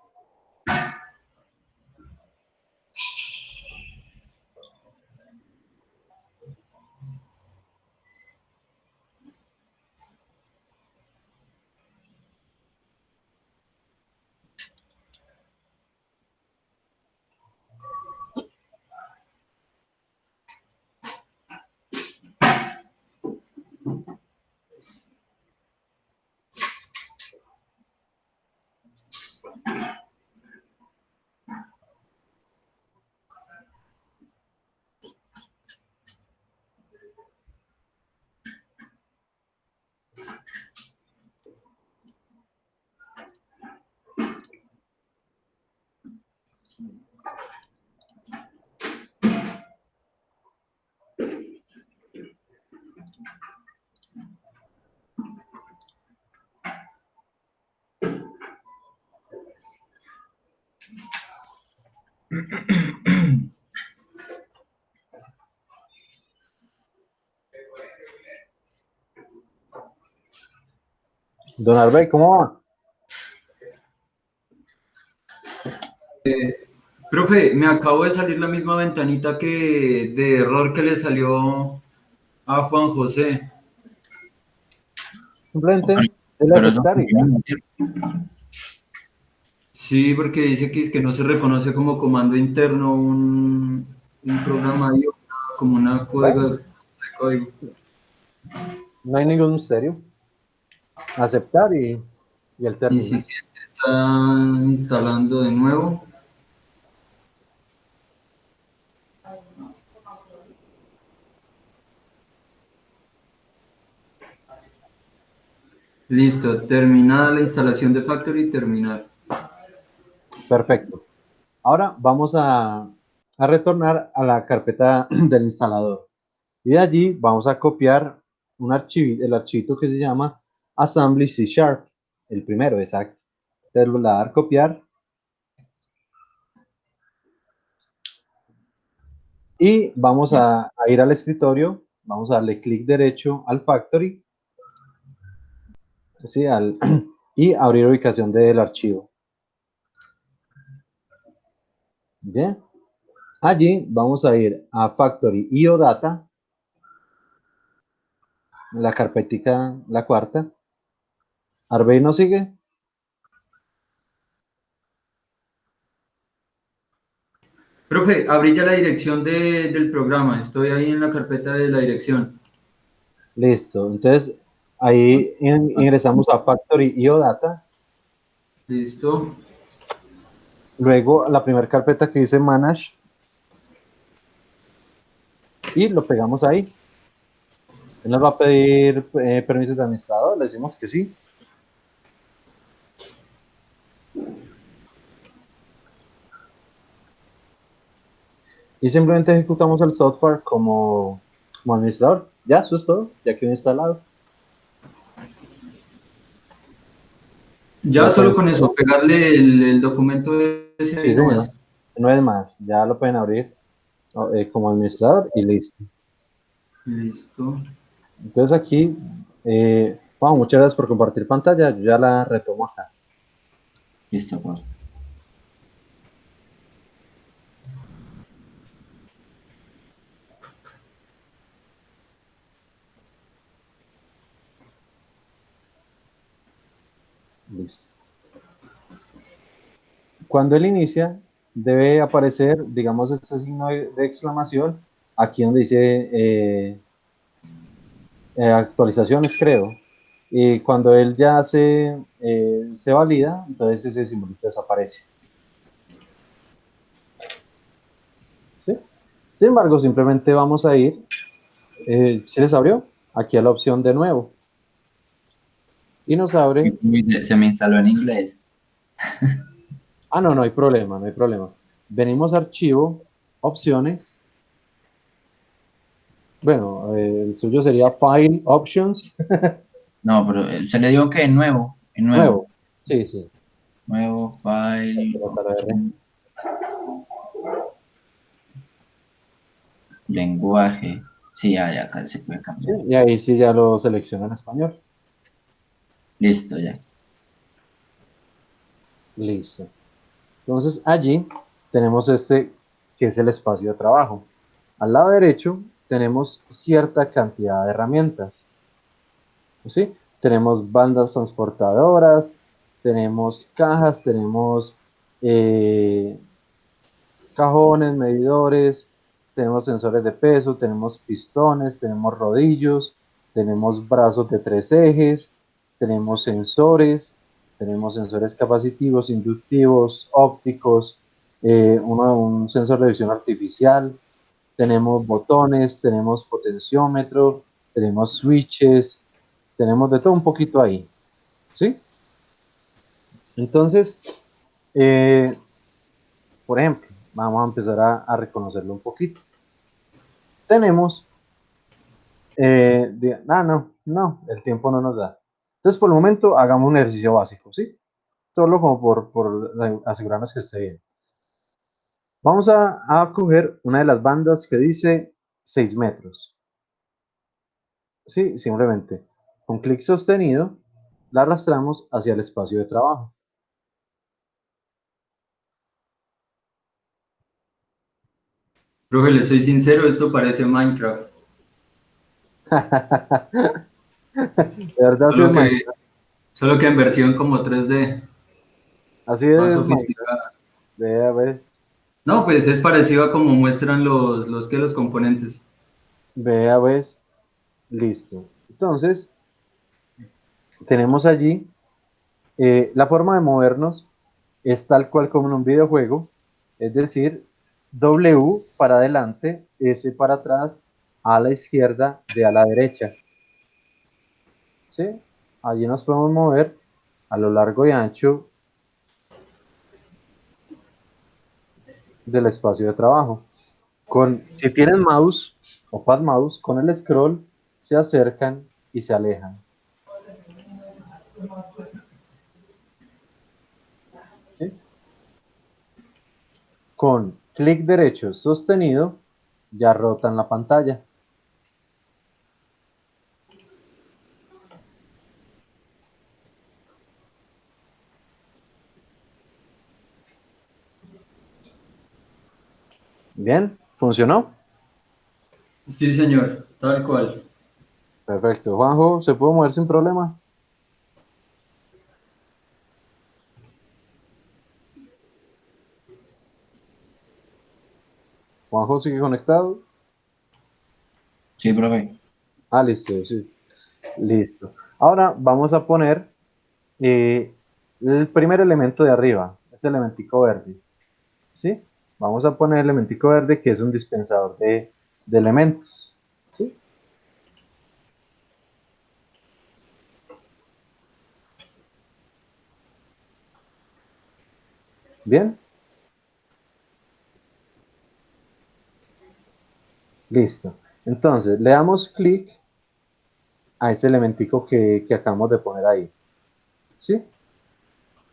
Don Arbey, ¿cómo va? Profe, me acabo de salir la misma ventanita de error que le salió a Juan José. Simplemente el Pero eso aceptar y ya. funciona. Sí, porque dice que es que no se reconoce como comando interno un programa ahí, como una código Bueno, de código. no hay ningún misterio. Aceptar y él Y termina. si se está instalando de nuevo. Listo, terminada la instalación de Factory, terminar. Perfecto. Ahora vamos a retornar a la carpeta del instalador. Y de allí vamos a copiar el archivito que se llama Assembly C Sharp. El primero, exacto. Entonces le voy a dar copiar. Y vamos a ir al escritorio. Vamos a darle clic derecho al Factory. ¿Sí? Y abrir ubicación del archivo. Bien. Allí vamos a ir a Factory IO Data, la carpetica, la cuarta. Arbey nos sigue. Profe, abrí ya la dirección del programa. Estoy ahí en la carpeta de la dirección. Listo. Entonces ahí ingresamos a Factory IO Data. Listo. Luego la primera carpeta que dice Manage. Y lo pegamos ahí. Él nos va a pedir permisos de administrador. Le decimos que sí. Y simplemente ejecutamos el software como administrador. Ya, eso es todo. Ya quedó instalado. Ya Ya lo solo pueden con eso, abrir. pegarle el documento ese Sí, ahí señor. nomás. No es más. Ya lo pueden abrir como administrador y listo. Listo. Entonces aquí Juan, muchas gracias por compartir pantalla. Yo ya la retomo acá. Listo, pues. Listo. Cuando él inicia, debe aparecer, digamos, este signo de exclamación, aquí donde dice actualizaciones, creo. Y cuando él ya se valida, entonces ese simbolito desaparece. ¿Sí? Sin embargo, simplemente vamos a ir, ¿se les abrió? Aquí a la opción de nuevo. Y nos abre. Uy, se me instaló en inglés. Ah, no, no hay problema, no hay problema. Venimos a archivo, opciones. Bueno, el suyo sería File Options. No, pero se le digo que en nuevo, en nuevo. Nuevo. Sí, sí. Nuevo file, Tratar de ver. lenguaje. Sí, ya acá se puede Sí, cambiar. y ahí sí ya lo selecciona en español. Listo, ya. Listo. Entonces allí tenemos este que es el espacio de trabajo. Al lado derecho tenemos cierta cantidad de herramientas. ¿Sí? Tenemos bandas transportadoras, tenemos cajas, tenemos eh, cajones, medidores, tenemos sensores de peso, tenemos pistones, tenemos rodillos, tenemos brazos de 3 ejes, tenemos sensores capacitivos, inductivos, ópticos, un sensor de visión artificial, tenemos botones, tenemos potenciómetro, tenemos switches, tenemos de todo un poquito ahí, ¿sí? Entonces, eh, por ejemplo, vamos a empezar a reconocerlo un poquito. Tenemos, no, el tiempo no nos da. Entonces, por el momento, hagamos un ejercicio básico, ¿sí? Solo como por asegurarnos que esté bien. Vamos a coger una de las bandas que dice 6 metros. Sí, simplemente con clic sostenido la arrastramos hacia el espacio de trabajo. Profe, le soy sincero, esto parece Minecraft. De verdad, así es Solo que, Minecraft. solo que en versión como 3D, Así más es Minecraft. sofisticada. Vea, ve, No, pues es parecido a como muestran los componentes. vea, ves. Listo. Entonces, tenemos allí la forma de movernos es tal cual como en un videojuego, es decir, W para adelante, S para atrás, a la izquierda, D a la derecha. ¿Sí? Allí nos podemos mover a lo largo y ancho del espacio de trabajo. Si tienen mouse o pad mouse, con el scroll se acercan y se alejan. ¿Sí? Con clic derecho sostenido ya rotan la pantalla. Bien, ¿funcionó? Sí, señor, tal cual. Perfecto. Juanjo, ¿se puede mover sin problema? Juanjo sigue conectado. Sí, profe. Ah, listo, sí. Listo. Ahora vamos a poner el primer elemento de arriba, ese elementico verde. ¿Sí? Vamos a poner el elementico verde que es un dispensador de elementos. ¿Sí? Bien. Listo. Entonces, le damos clic a ese elementico que acabamos de poner ahí. ¿Sí?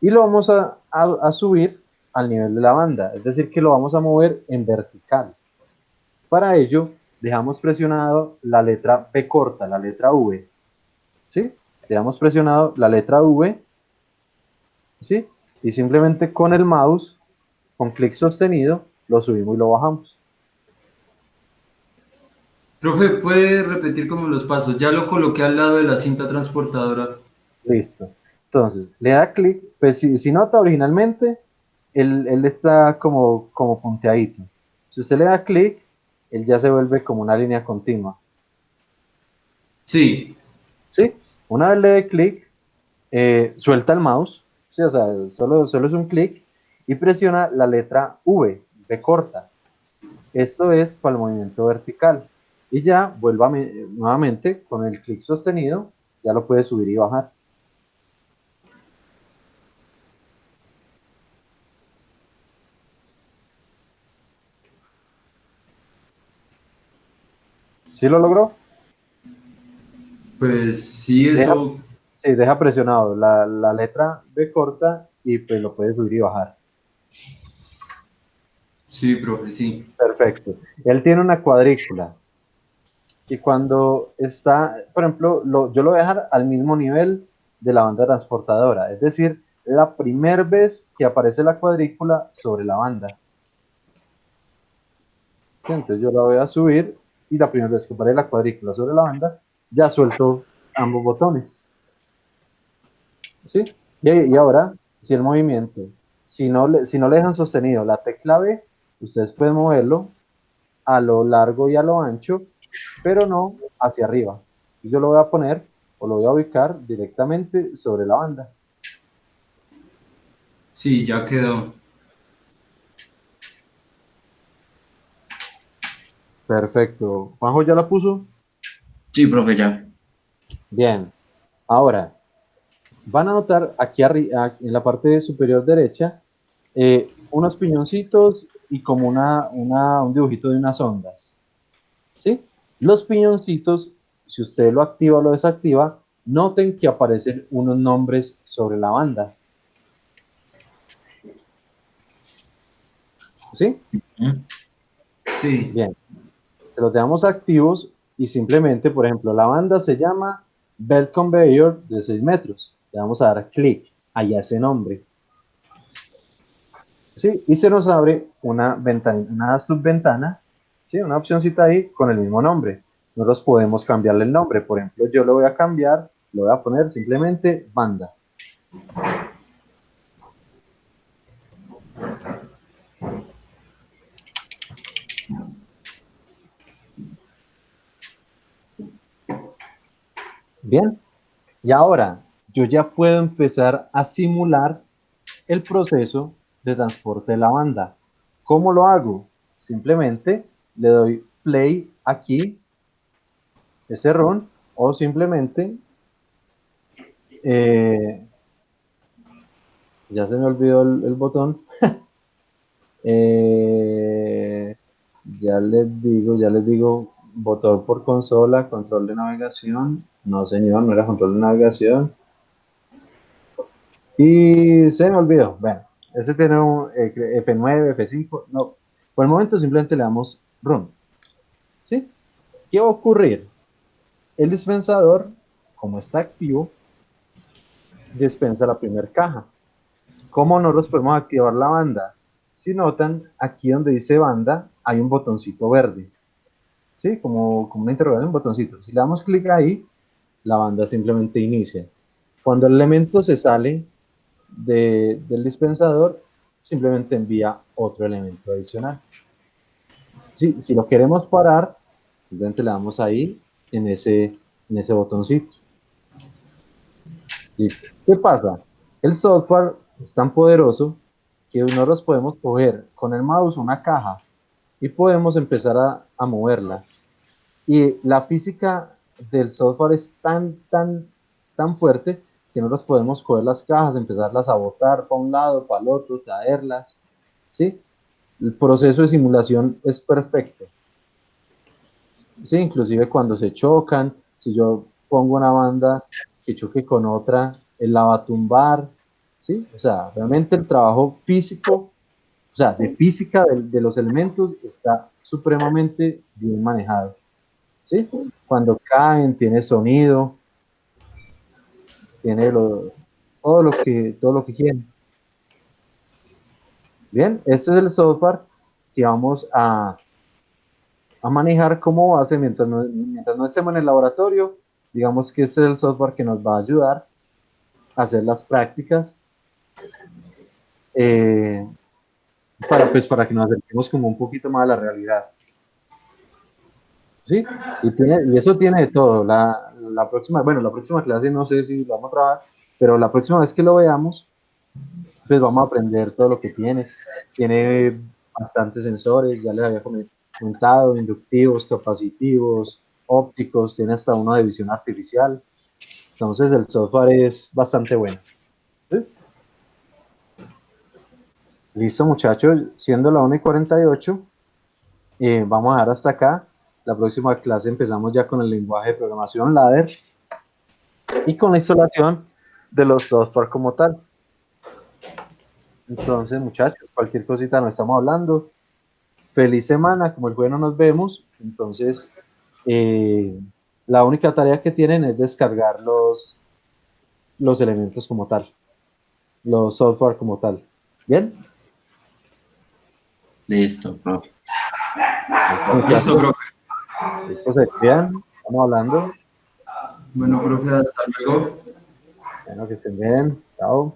Y lo vamos a subir al nivel de la banda, es decir, que lo vamos a mover en vertical. Para ello, dejamos presionado la letra B corta, la letra V. ¿Sí? dejamos presionado la letra V, ¿sí? Y simplemente con el mouse, con clic sostenido, lo subimos y lo bajamos. Profe, ¿puede repetir como los pasos? Ya lo coloqué al lado de la cinta transportadora. Listo. Entonces, le da clic, pues si nota originalmente, él está como punteadito. Si usted le da clic, él ya se vuelve como una línea continua. Sí, ¿Sí? Una vez le dé clic, suelta el mouse, ¿sí? O sea, solo es un clic y presiona la letra V, V corta. Esto es para el movimiento vertical. Y ya vuelva nuevamente con el clic sostenido, ya lo puede subir y bajar. ¿Sí lo logró? pues sí, Deja, eso, sí, deja presionado la letra V corta y pues lo puede subir y bajar. sí, profe, sí. Perfecto. Él tiene una cuadrícula y cuando está, por ejemplo, yo lo voy a dejar al mismo nivel de la banda transportadora, es decir, la primera vez que aparece la cuadrícula sobre la banda. ¿Sí? Entonces yo la voy a subir y la primera vez que aparece la cuadrícula sobre la banda, ya suelto ambos botones. ¿Sí? Y ahora, si el movimiento, si no le dejan sostenido la tecla B, ustedes pueden moverlo a lo largo y a lo ancho, pero no hacia arriba. Y yo lo voy a poner o lo voy a ubicar directamente sobre la banda. Sí, ya quedó. Perfecto. ¿Juanjo ya la puso? Sí, profe, ya. Bien. Ahora, van a notar aquí arriba, en la parte superior derecha, unos piñoncitos y como un dibujito de unas ondas. ¿Sí? Los piñoncitos, si usted lo activa o lo desactiva, noten que aparecen unos nombres sobre la banda. ¿Sí? ¿Mm? Sí, Bien. Se los dejamos activos y simplemente, por ejemplo, la banda se llama Belt Conveyor de 6 metros. Le vamos a dar clic allá ese nombre. ¿Sí? Y se nos abre una ventana, una subventana, ¿sí? Una opcióncita ahí con el mismo nombre. Nosotros podemos cambiarle el nombre. Por ejemplo, yo lo voy a cambiar, lo voy a poner simplemente banda. Bien. Y ahora yo ya puedo empezar a simular el proceso de transporte de la banda. ¿Cómo lo hago? Simplemente le doy play aquí, ese run, o simplemente, eh, ya se me olvidó el botón, eh, ya les digo, botón por consola, control de navegación, no señor, no era control de navegación, y se me olvidó, bueno, ese tiene un F9, F5, no, por el momento simplemente le damos run, ¿sí? ¿Qué va a ocurrir? El dispensador, como está activo, dispensa la primera caja. ¿Cómo nosotros podemos activar la banda? Si notan, aquí donde dice banda, hay un botoncito verde, ¿sí? Como una interrogación, un botoncito. Si le damos clic ahí, la banda simplemente inicia. Cuando el elemento se sale del dispensador, simplemente envía otro elemento adicional. Sí, si lo queremos parar, simplemente le damos ahí en ese botoncito. Listo. ¿Qué pasa? El software es tan poderoso que nosotros podemos coger con el mouse una caja y podemos empezar a moverla. Y la física del software es tan fuerte que nosotros podemos coger las cajas, empezarlas a botar para un lado, para el otro, traerlas. ¿Sí? El proceso de simulación es perfecto. Sí, inclusive cuando se chocan, si yo pongo una banda que choque con otra, él la va a tumbar, ¿sí? O sea, realmente el trabajo físico, o sea, de física de los elementos está supremamente bien manejado, ¿sí? Cuando caen, tiene sonido, tiene todo lo que quieren. Bien, este es el software que vamos a manejar como base mientras no estemos en el laboratorio. Digamos que este es el software que nos va a ayudar a hacer las prácticas para que nos acerquemos como un poquito más a la realidad. ¿Sí? Y eso tiene de todo. La próxima clase no sé si lo vamos a trabajar, pero la próxima vez que lo veamos, pues vamos a aprender todo lo que tiene. Tiene bastantes sensores, ya les había comentado, inductivos, capacitivos, ópticos, tiene hasta uno de visión artificial. Entonces el software es bastante bueno. ¿Sí? Listo, muchachos, siendo la 1:48, vamos a dejar hasta acá. La próxima clase empezamos ya con el lenguaje de programación ladder y con la instalación de los software como tal. Entonces, muchachos, cualquier cosita nos estamos hablando. Feliz semana, como el jueves no nos vemos. Entonces, la única tarea que tienen es descargar los elementos como tal, los software como tal. ¿Bien? Listo, profe. Listo, profe. Listo, se cuidan, estamos hablando. Bueno, profe, hasta luego. Bueno, que estén bien. Chao.